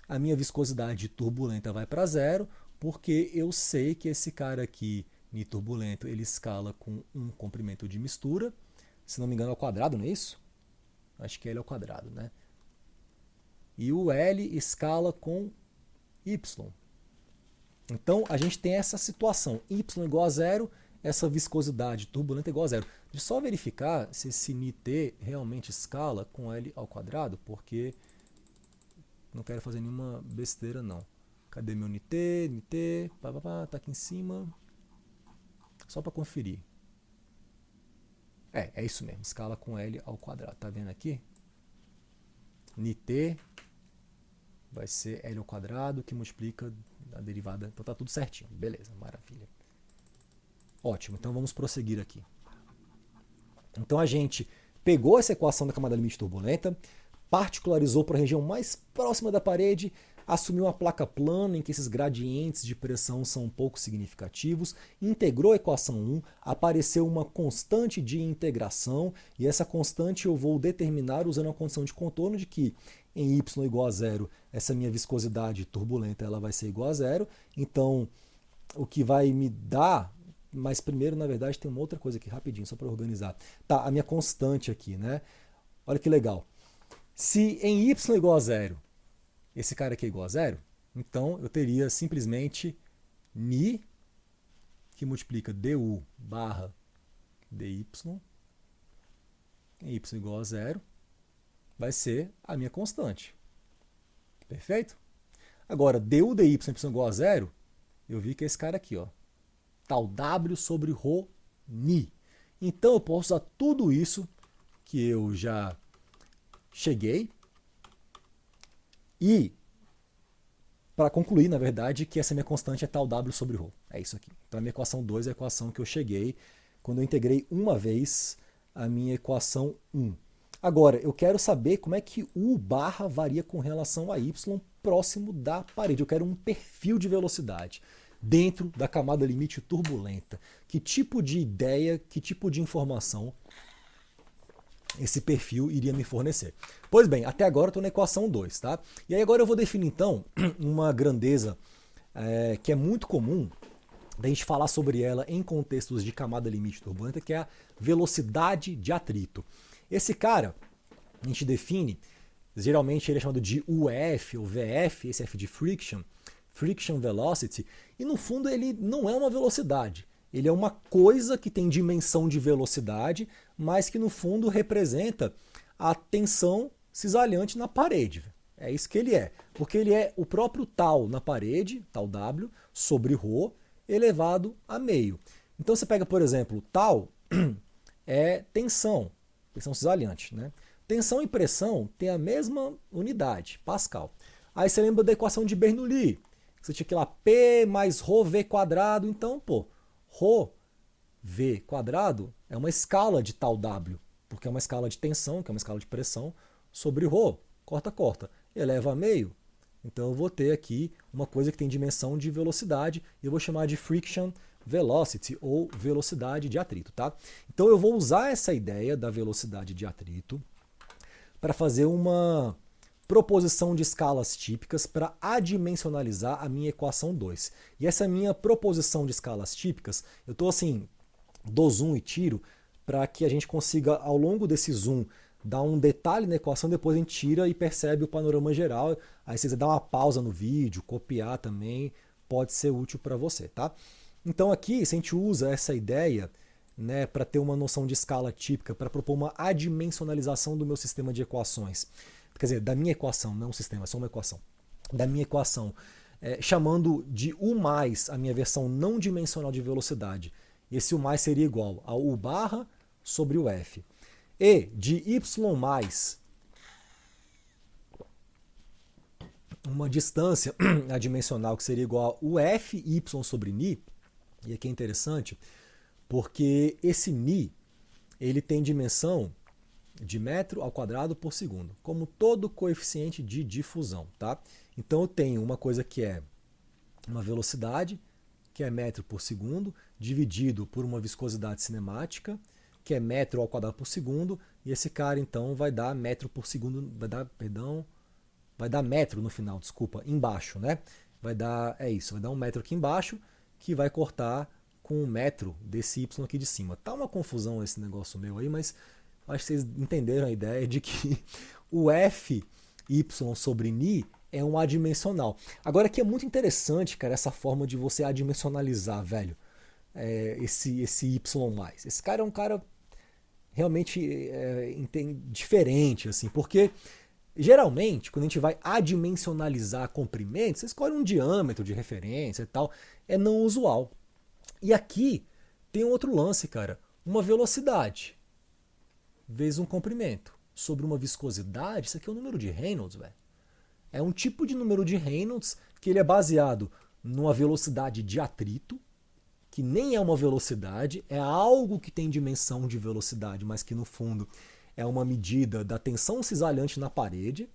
a minha viscosidade turbulenta vai para zero, porque eu sei que esse cara aqui, ni turbulento, ele escala com um comprimento de mistura, se não me engano é ao quadrado, não é isso? Acho que ele é ao quadrado, né? E o L escala com Y. Então a gente tem essa situação, Y igual a zero, essa viscosidade turbulenta igual a zero. Deixa eu só verificar se esse νt realmente escala com L ao quadrado, porque não quero fazer nenhuma besteira não. Cadê meu νt, tá aqui em cima, só para conferir. É isso mesmo, escala com L ao quadrado, tá vendo aqui? νt vai ser L ao quadrado, que multiplica a derivada. Então tá tudo certinho. Beleza, maravilha. Ótimo, então vamos prosseguir aqui. Então a gente pegou essa equação da camada limite turbulenta, particularizou para a região mais próxima da parede, assumiu uma placa plana em que esses gradientes de pressão são pouco significativos, integrou a equação 1, apareceu uma constante de integração, e essa constante eu vou determinar usando a condição de contorno de que em y igual a zero, essa minha viscosidade turbulenta ela vai ser igual a zero. Então, o que vai me dar... Mas primeiro, na verdade, tem uma outra coisa aqui, rapidinho, só para organizar. Tá, a minha constante aqui, né? Olha que legal. Se em y igual a zero, esse cara aqui é igual a zero, então eu teria simplesmente ni, que multiplica du barra dy, em y igual a zero, vai ser a minha constante. Perfeito? Agora, du dy y igual a zero, eu vi que é esse cara aqui, ó. Tal W sobre ρ Ni. Então eu posso usar tudo isso que eu já cheguei e para concluir, na verdade, que essa minha constante é tal W sobre ρ. É isso aqui. Então a minha equação 2 é a equação que eu cheguei quando eu integrei uma vez a minha equação 1. Agora, eu quero saber como é que U barra varia com relação a Y próximo da parede. Eu quero um perfil de velocidade dentro da camada limite turbulenta. Que tipo de ideia, que tipo de informação esse perfil iria me fornecer? Pois bem, até agora eu estou na equação 2, tá? E aí agora eu vou definir então uma grandeza que é muito comum da gente falar sobre ela em contextos de camada limite turbulenta, que é a velocidade de atrito. Esse cara, a gente define, geralmente ele é chamado de UF ou VF, esse F de friction, friction velocity, e no fundo ele não é uma velocidade. Ele é uma coisa que tem dimensão de velocidade, mas que no fundo representa a tensão cisalhante na parede. É isso que ele é. Porque ele é o próprio tal na parede, tal W, sobre ρ, elevado a meio. Então você pega, por exemplo, tal é tensão cisalhante, né? Tensão e pressão têm a mesma unidade, Pascal. Aí você lembra da equação de Bernoulli. Você tinha que ir lá P mais ρv quadrado. Então, pô, ρv quadrado é uma escala de tal W, porque é uma escala de tensão, que é uma escala de pressão, sobre ρ. Corta, corta. Eleva a meio. Então eu vou ter aqui uma coisa que tem dimensão de velocidade e eu vou chamar de friction velocity ou velocidade de atrito, tá? Então eu vou usar essa ideia da velocidade de atrito para fazer uma proposição de escalas típicas para adimensionalizar a minha equação 2. E essa minha proposição de escalas típicas, eu estou assim, dou zoom e tiro para que a gente consiga, ao longo desse zoom, dar um detalhe na equação, depois a gente tira e percebe o panorama geral. Aí se você dar uma pausa no vídeo, copiar também, pode ser útil para você, tá? Então aqui, se a gente usa essa ideia, né, para ter uma noção de escala típica, para propor uma adimensionalização do meu sistema de equações, quer dizer, da minha equação, não um sistema, é só uma equação, da minha equação, chamando de U mais a minha versão não dimensional de velocidade. Esse U mais seria igual a U barra sobre o F. E de Y mais uma distância adimensional que seria igual a UFY sobre Ni. E aqui é interessante porque esse Ni ele tem dimensão de metro ao quadrado por segundo, como todo coeficiente de difusão, tá? Então eu tenho uma coisa que é uma velocidade, que é metro por segundo, dividido por uma viscosidade cinemática, que é metro ao quadrado por segundo, e esse cara então vai dar metro por segundo, vai dar metro no final, desculpa, embaixo, né? Vai dar, vai dar um metro aqui embaixo, que vai cortar com um metro desse Y aqui de cima. Tá uma confusão esse negócio meu aí, mas acho que vocês entenderam a ideia de que o Fy sobre Ni é um adimensional. Agora aqui é muito interessante, cara, essa forma de você adimensionalizar, velho, esse Y+. Esse cara é um cara realmente diferente, assim, porque geralmente, quando a gente vai adimensionalizar comprimentos, você escolhe um diâmetro de referência e tal, é não usual. E aqui tem um outro lance, cara, uma velocidade vezes um comprimento sobre uma viscosidade, isso aqui é o número de Reynolds, velho. É um tipo de número de Reynolds que ele é baseado numa velocidade de atrito, que nem é uma velocidade, é algo que tem dimensão de velocidade, mas que no fundo é uma medida da tensão cisalhante na parede,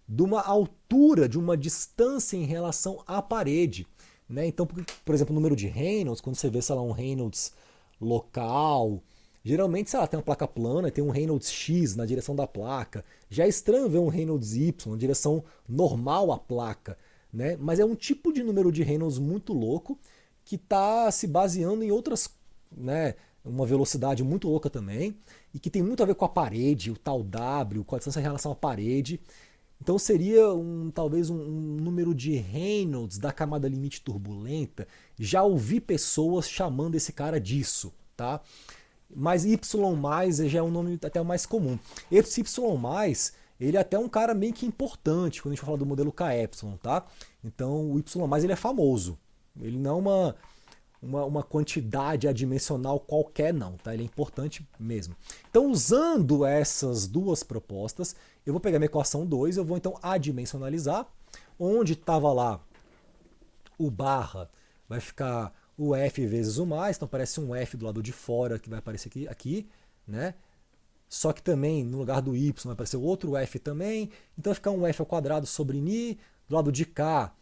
de uma altura, de uma distância em relação à parede, né? Então, por exemplo, o número de Reynolds, quando você vê, sei lá, um Reynolds local, geralmente, sei lá, tem uma placa plana e tem um Reynolds X na direção da placa. Já é estranho ver um Reynolds Y na direção normal à placa, né? Mas é um tipo de número de Reynolds muito louco que está se baseando em outras, né, uma velocidade muito louca também, e que tem muito a ver com a parede, o tal W, com a distância em relação à parede. Então seria talvez um número de Reynolds da camada limite turbulenta. Já ouvi pessoas chamando esse cara disso, tá? Mas Y+, já é um nome até mais comum. Esse Y+, ele é até um cara meio que importante quando a gente fala do modelo KY, tá? Então o Y+, ele é famoso. Ele não é uma quantidade adimensional qualquer não, tá? Ele é importante mesmo. Então, usando essas duas propostas, eu vou pegar minha equação 2, eu vou então adimensionalizar, onde estava lá o barra, vai ficar o f vezes o mais, então aparece um f do lado de fora que vai aparecer aqui, né? Só que também no lugar do y vai aparecer outro f também, então vai ficar um f ao quadrado sobre ni, do lado de cá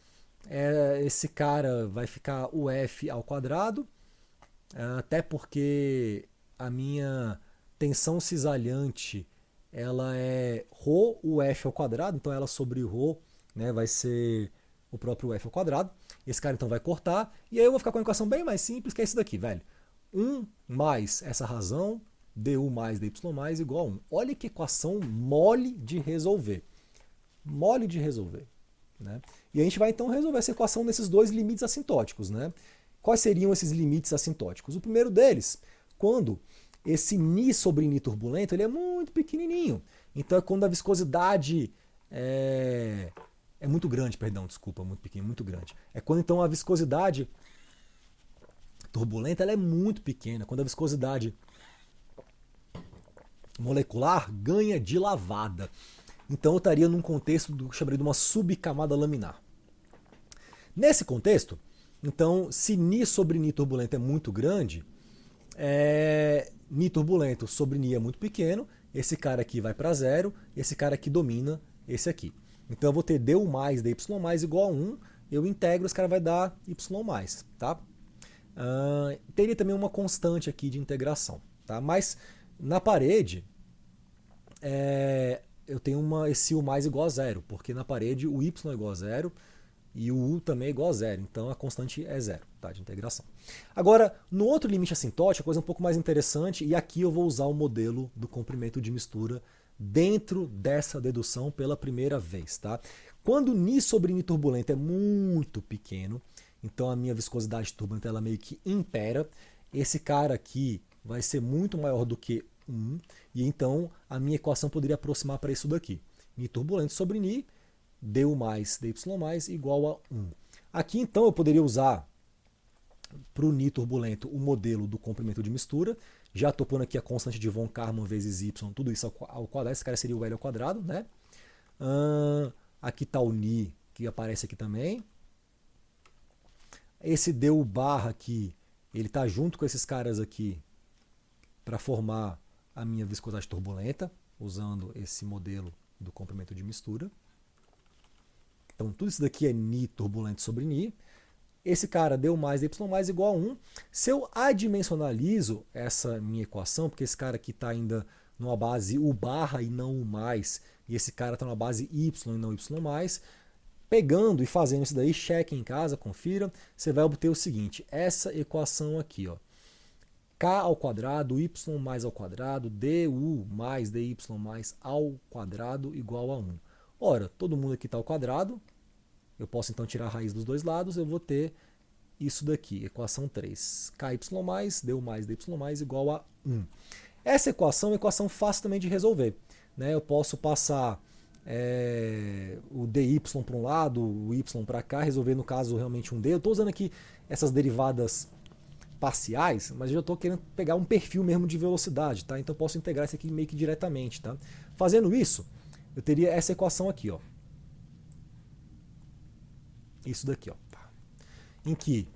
esse cara vai ficar o f ao quadrado, até porque a minha tensão cisalhante ela é ρ o f ao quadrado, então ela sobre ρ, né, vai ser o próprio f ao quadrado. Esse cara então vai cortar, e aí eu vou ficar com uma equação bem mais simples, que é isso daqui, velho. 1 mais essa razão, du mais dy mais igual a 1. Olha que equação mole de resolver. Mole de resolver. Né? E a gente vai então resolver essa equação nesses dois limites assintóticos. Né? Quais seriam esses limites assintóticos? O primeiro deles, quando esse ni sobre ni turbulento ele é muito pequenininho. Então é quando a viscosidade é muito grande, perdão, desculpa, muito pequeno, muito grande. É quando então a viscosidade turbulenta ela é muito pequena, quando a viscosidade molecular ganha de lavada. Então eu estaria num contexto do que eu chamaria de uma subcamada laminar. Nesse contexto, então, se ni sobre ni turbulento é muito grande, ni turbulento sobre ni é muito pequeno, esse cara aqui vai para zero, esse cara aqui domina esse aqui. Então eu vou ter du mais dy mais igual a 1, eu integro, esse cara vai dar y mais. Tá? Teria também uma constante aqui de integração. Tá? Mas na parede, eu tenho esse u mais igual a zero, porque na parede o y é igual a zero e o u também é igual a zero, então a constante é zero, tá, de integração. Agora, no outro limite assintótico, a coisa é um pouco mais interessante, e aqui eu vou usar o modelo do comprimento de mistura dentro dessa dedução pela primeira vez. Tá? Quando ni sobre ni turbulento é muito pequeno, então a minha viscosidade turbulenta ela meio que impera, esse cara aqui vai ser muito maior do que 1, e então a minha equação poderia aproximar para isso daqui. Ni turbulento sobre ni, du mais dy mais igual a 1. Aqui então eu poderia usar para o ni turbulento o modelo do comprimento de mistura. Já estou pondo aqui a constante de von Karman vezes y, tudo isso ao quadrado, esse cara seria o L ao quadrado. Né? Aqui está o ni, que aparece aqui também. Esse du barra aqui, ele está junto com esses caras aqui para formar a minha viscosidade turbulenta, usando esse modelo do comprimento de mistura. Então tudo isso daqui é ni turbulento sobre ni. Esse cara deu mais dy mais igual a 1. Se eu adimensionalizo essa minha equação, porque esse cara aqui está ainda numa base u barra e não u mais, e esse cara está numa base y e não y mais, pegando e fazendo isso daí, cheque em casa, confira, você vai obter o seguinte, essa equação aqui, ó, k ao quadrado, y mais ao quadrado, du mais dy mais ao quadrado igual a 1. Ora, todo mundo aqui está ao quadrado, eu posso então tirar a raiz dos dois lados, eu vou ter isso daqui, equação 3. Ky mais, du mais dy mais igual a 1. Essa equação é uma equação fácil também de resolver. Né? Eu posso passar o dy para um lado, o y para cá, resolver no caso realmente um d. Eu estou usando aqui essas derivadas parciais, mas eu já estou querendo pegar um perfil mesmo de velocidade. Tá? Então eu posso integrar isso aqui meio que diretamente. Tá? Fazendo isso, eu teria essa equação aqui, ó. Isso daqui, ó. Em que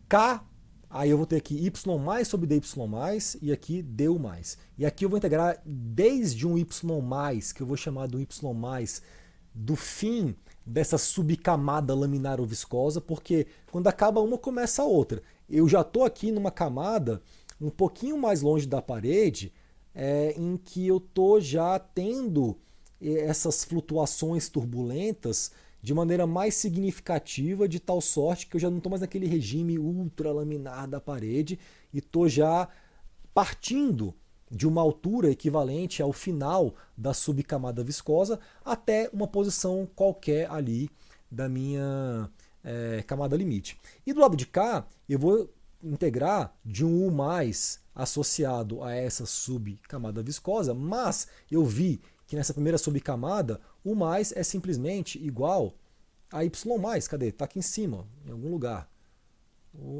k, aí eu vou ter aqui y mais sobre dy mais e aqui du mais. E aqui eu vou integrar desde um y mais, que eu vou chamar do y mais do fim dessa subcamada laminar ou viscosa, porque quando acaba uma começa a outra. Eu já estou aqui numa camada um pouquinho mais longe da parede, em que eu estou já tendo essas flutuações turbulentas de maneira mais significativa, de tal sorte que eu já não estou mais naquele regime ultralaminar da parede e estou já partindo de uma altura equivalente ao final da subcamada viscosa até uma posição qualquer ali da minha camada limite. E do lado de cá, eu vou integrar de um U mais associado a essa subcamada viscosa, mas eu vi que nessa primeira subcamada, o mais é simplesmente igual a y mais. Cadê? Está aqui em cima, em algum lugar.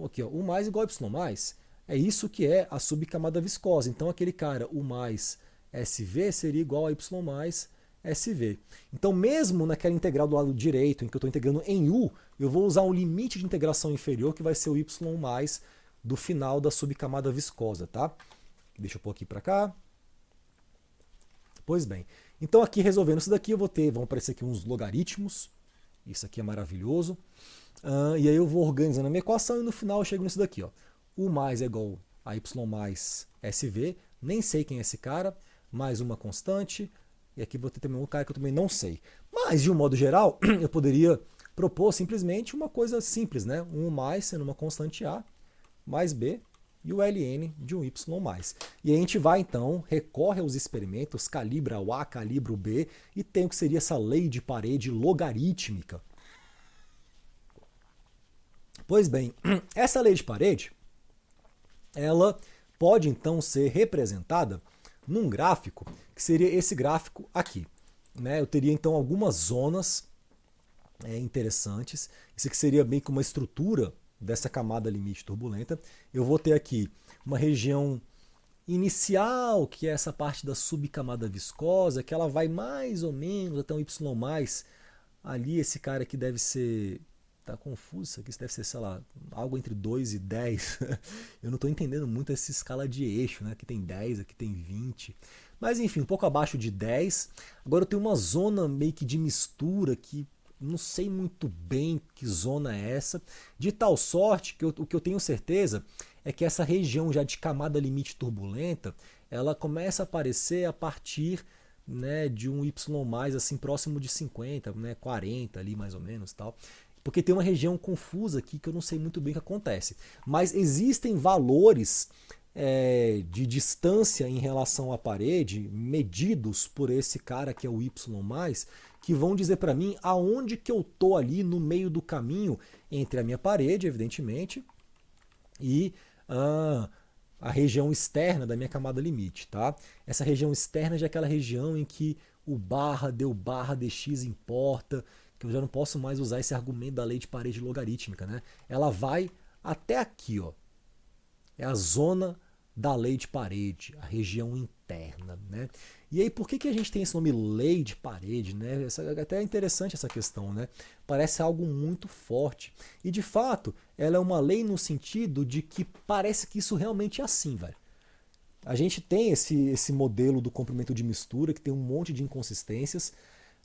aqui, ó, U mais igual a Y mais. É isso que é a subcamada viscosa. Então aquele cara, U mais SV, seria igual a Y mais SV. Então mesmo naquela integral do lado direito, em que eu estou integrando em U, eu vou usar um limite de integração inferior, que vai ser o Y mais do final da subcamada viscosa, tá? Deixa eu pôr aqui para cá. Pois bem, então aqui resolvendo isso daqui, vão aparecer aqui uns logaritmos. Isso aqui é maravilhoso. E aí eu vou organizando a minha equação e no final eu chego nisso daqui, ó. U mais é igual a Y mais SV, nem sei quem é esse cara, mais uma constante, e aqui vou ter também um cara que eu também não sei. Mas, de um modo geral, eu poderia propor simplesmente uma coisa simples, né? 1 mais sendo uma constante A, mais B, e o ln de um y mais. E aí a gente vai, então, recorre aos experimentos, calibra o A, calibra o B, e tem o que seria essa lei de parede logarítmica. Pois bem, essa lei de parede, ela pode então ser representada num gráfico, que seria esse gráfico aqui. Né? Eu teria então algumas zonas interessantes. Isso aqui seria bem como uma estrutura dessa camada limite turbulenta. Eu vou ter aqui uma região inicial, que é essa parte da subcamada viscosa, que ela vai mais ou menos até um Y+. Ali esse cara aqui deve ser... Tá confuso isso aqui, isso deve ser, sei lá, algo entre 2 e 10. Eu não estou entendendo muito essa escala de eixo, né? Aqui tem 10, aqui tem 20. Mas enfim, um pouco abaixo de 10. Agora eu tenho uma zona meio que de mistura que não sei muito bem que zona é essa. De tal sorte que o que eu tenho certeza é que essa região já de camada limite turbulenta, ela começa a aparecer a partir, né, de um Y+, assim, próximo de 50, né, 40 ali mais ou menos, tal. Porque tem uma região confusa aqui que eu não sei muito bem o que acontece. Mas existem valores de distância em relação à parede, medidos por esse cara que é o Y+, que vão dizer para mim aonde que eu tô ali no meio do caminho entre a minha parede, evidentemente, e a região externa da minha camada limite. Tá? Essa região externa já é aquela região em que o barra deu barra dx importa, que eu já não posso mais usar esse argumento da lei de parede logarítmica, né? Ela vai até aqui, ó. É a zona da lei de parede, a região interna, né? E aí, por que a gente tem esse nome lei de parede, né? Até é interessante essa questão, né? Parece algo muito forte. E, de fato, ela é uma lei no sentido de que parece que isso realmente é assim, velho. A gente tem esse modelo do comprimento de mistura, que tem um monte de inconsistências,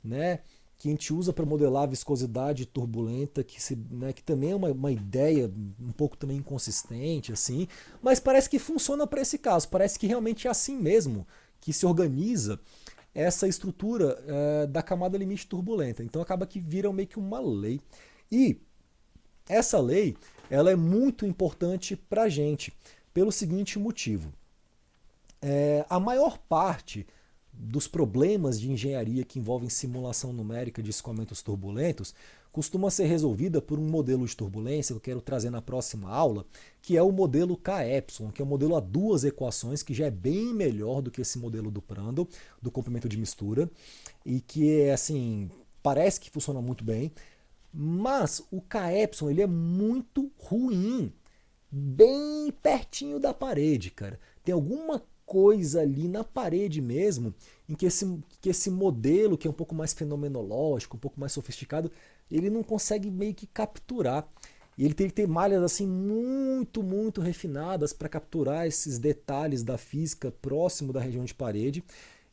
né? Que a gente usa para modelar a viscosidade turbulenta, que também é uma ideia um pouco também inconsistente, assim, mas parece que funciona para esse caso, parece que realmente é assim mesmo que se organiza essa estrutura da camada limite turbulenta. Então acaba que vira meio que uma lei. E essa lei ela é muito importante para a gente, pelo seguinte motivo. A maior parte dos problemas de engenharia que envolvem simulação numérica de escoamentos turbulentos costuma ser resolvida por um modelo de turbulência que eu quero trazer na próxima aula, que é o modelo K-epsilon, que é um modelo a duas equações, que já é bem melhor do que esse modelo do Prandtl, do comprimento de mistura, e que assim, parece que funciona muito bem, mas o K-epsilon ele é muito ruim, bem pertinho da parede, cara. Tem alguma coisa ali na parede mesmo, em que esse modelo, que é um pouco mais fenomenológico, um pouco mais sofisticado, ele não consegue meio que capturar. E ele tem que ter malhas assim muito, muito refinadas para capturar esses detalhes da física próximo da região de parede,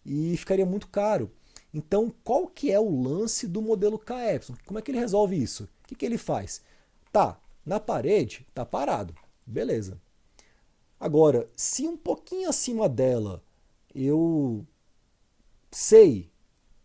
e ficaria muito caro. Então, qual que é o lance do modelo K-epsilon? Como é que ele resolve isso? O que ele faz? Tá, na parede, tá parado. Beleza. Agora, se um pouquinho acima dela eu sei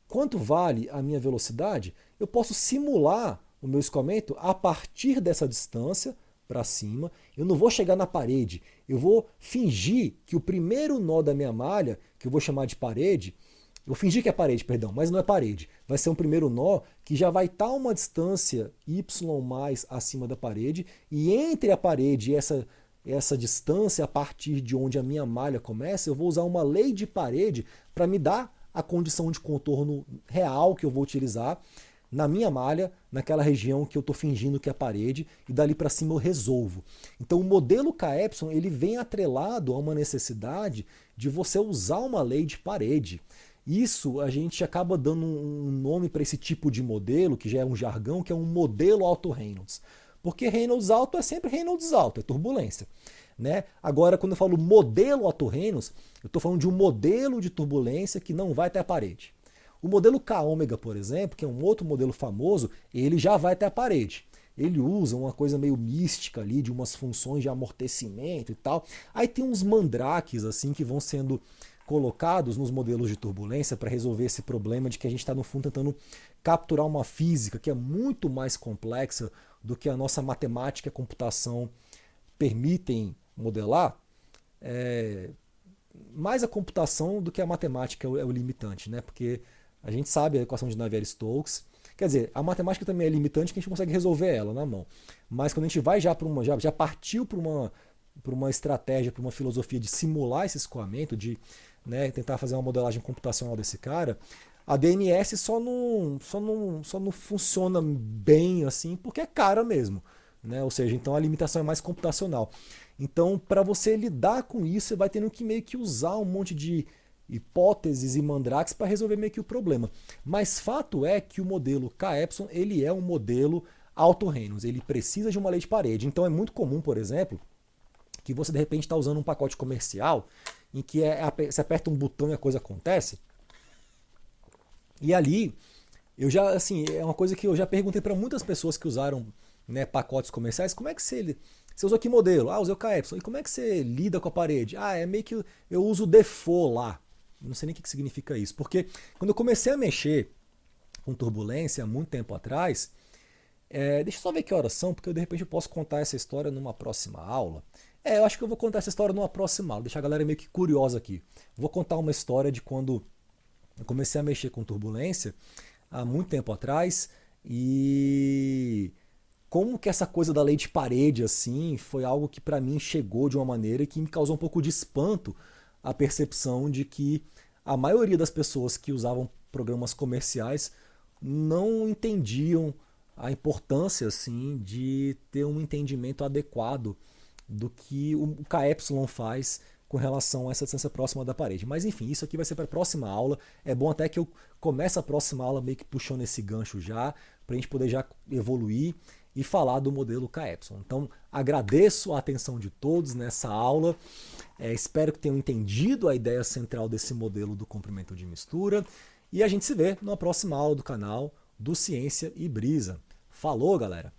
quanto vale a minha velocidade, eu posso simular o meu escoamento a partir dessa distância para cima. Eu não vou chegar na parede, eu vou fingir que o primeiro nó da minha malha, que eu vou chamar de parede, eu vou fingir que é parede, perdão, mas não é parede. Vai ser um primeiro nó que já vai estar uma distância y mais acima da parede, e entre a parede e essa distância, a partir de onde a minha malha começa, eu vou usar uma lei de parede para me dar a condição de contorno real que eu vou utilizar na minha malha, naquela região que eu estou fingindo que é a parede, e dali para cima eu resolvo. Então o modelo K-Epsilon ele vem atrelado a uma necessidade de você usar uma lei de parede. Isso a gente acaba dando um nome para esse tipo de modelo, que já é um jargão, que é um modelo auto-Reynolds. Porque Reynolds alto é sempre Reynolds alto, é turbulência. Né? Agora, quando eu falo modelo auto-Reynolds, eu estou falando de um modelo de turbulência que não vai até a parede. O modelo K-ômega, por exemplo, que é um outro modelo famoso, ele já vai até a parede. Ele usa uma coisa meio mística ali, de umas funções de amortecimento e tal. Aí tem uns mandrakes assim que vão sendo colocados nos modelos de turbulência para resolver esse problema de que a gente está, no fundo, tentando capturar uma física que é muito mais complexa do que a nossa matemática e a computação permitem modelar. Mais a computação do que a matemática é o limitante, né? Porque a gente sabe a equação de Navier-Stokes. Quer dizer, a matemática também é limitante, que a gente consegue resolver ela na mão. Mas quando a gente vai já partiu para uma estratégia, para uma filosofia de simular esse escoamento, de, né, tentar fazer uma modelagem computacional desse cara, a DNS só não funciona bem assim porque é cara mesmo. Né? Ou seja, então a limitação é mais computacional. Então, para você lidar com isso, você vai tendo que meio que usar um monte de hipóteses e mandrakes para resolver meio que o problema. Mas fato é que o modelo K-Epsilon, ele é um modelo auto-Reynolds, ele precisa de uma lei de parede. Então é muito comum, por exemplo, que você de repente está usando um pacote comercial em que você aperta um botão e a coisa acontece. E ali, eu já, assim, é uma coisa que eu já perguntei para muitas pessoas que usaram, né, pacotes comerciais, como é que você usou que modelo? Ah, usei o K-Epsilon. E como é que você lida com a parede? Ah, é meio que eu uso o default lá. Não sei nem o que significa isso. Porque quando eu comecei a mexer com turbulência há muito tempo atrás, deixa eu só ver que horas são, porque de repente eu posso contar essa história numa próxima aula. Eu acho que eu vou contar essa história numa próxima aula, deixar a galera meio que curiosa aqui. Vou contar uma história de quando eu comecei a mexer com turbulência há muito tempo atrás e como que essa coisa da lei de parede assim foi algo que para mim chegou de uma maneira que me causou um pouco de espanto, a percepção de que a maioria das pessoas que usavam programas comerciais não entendiam a importância assim de ter um entendimento adequado do que o K-Epsilon faz com relação a essa distância próxima da parede. Mas enfim, isso aqui vai ser para a próxima aula. É bom até que eu comece a próxima aula meio que puxando esse gancho já, para a gente poder já evoluir e falar do modelo K-Epsilon. Então, agradeço a atenção de todos nessa aula. Espero que tenham entendido a ideia central desse modelo do comprimento de mistura. E a gente se vê na próxima aula do canal do Ciência e Brisa. Falou, galera!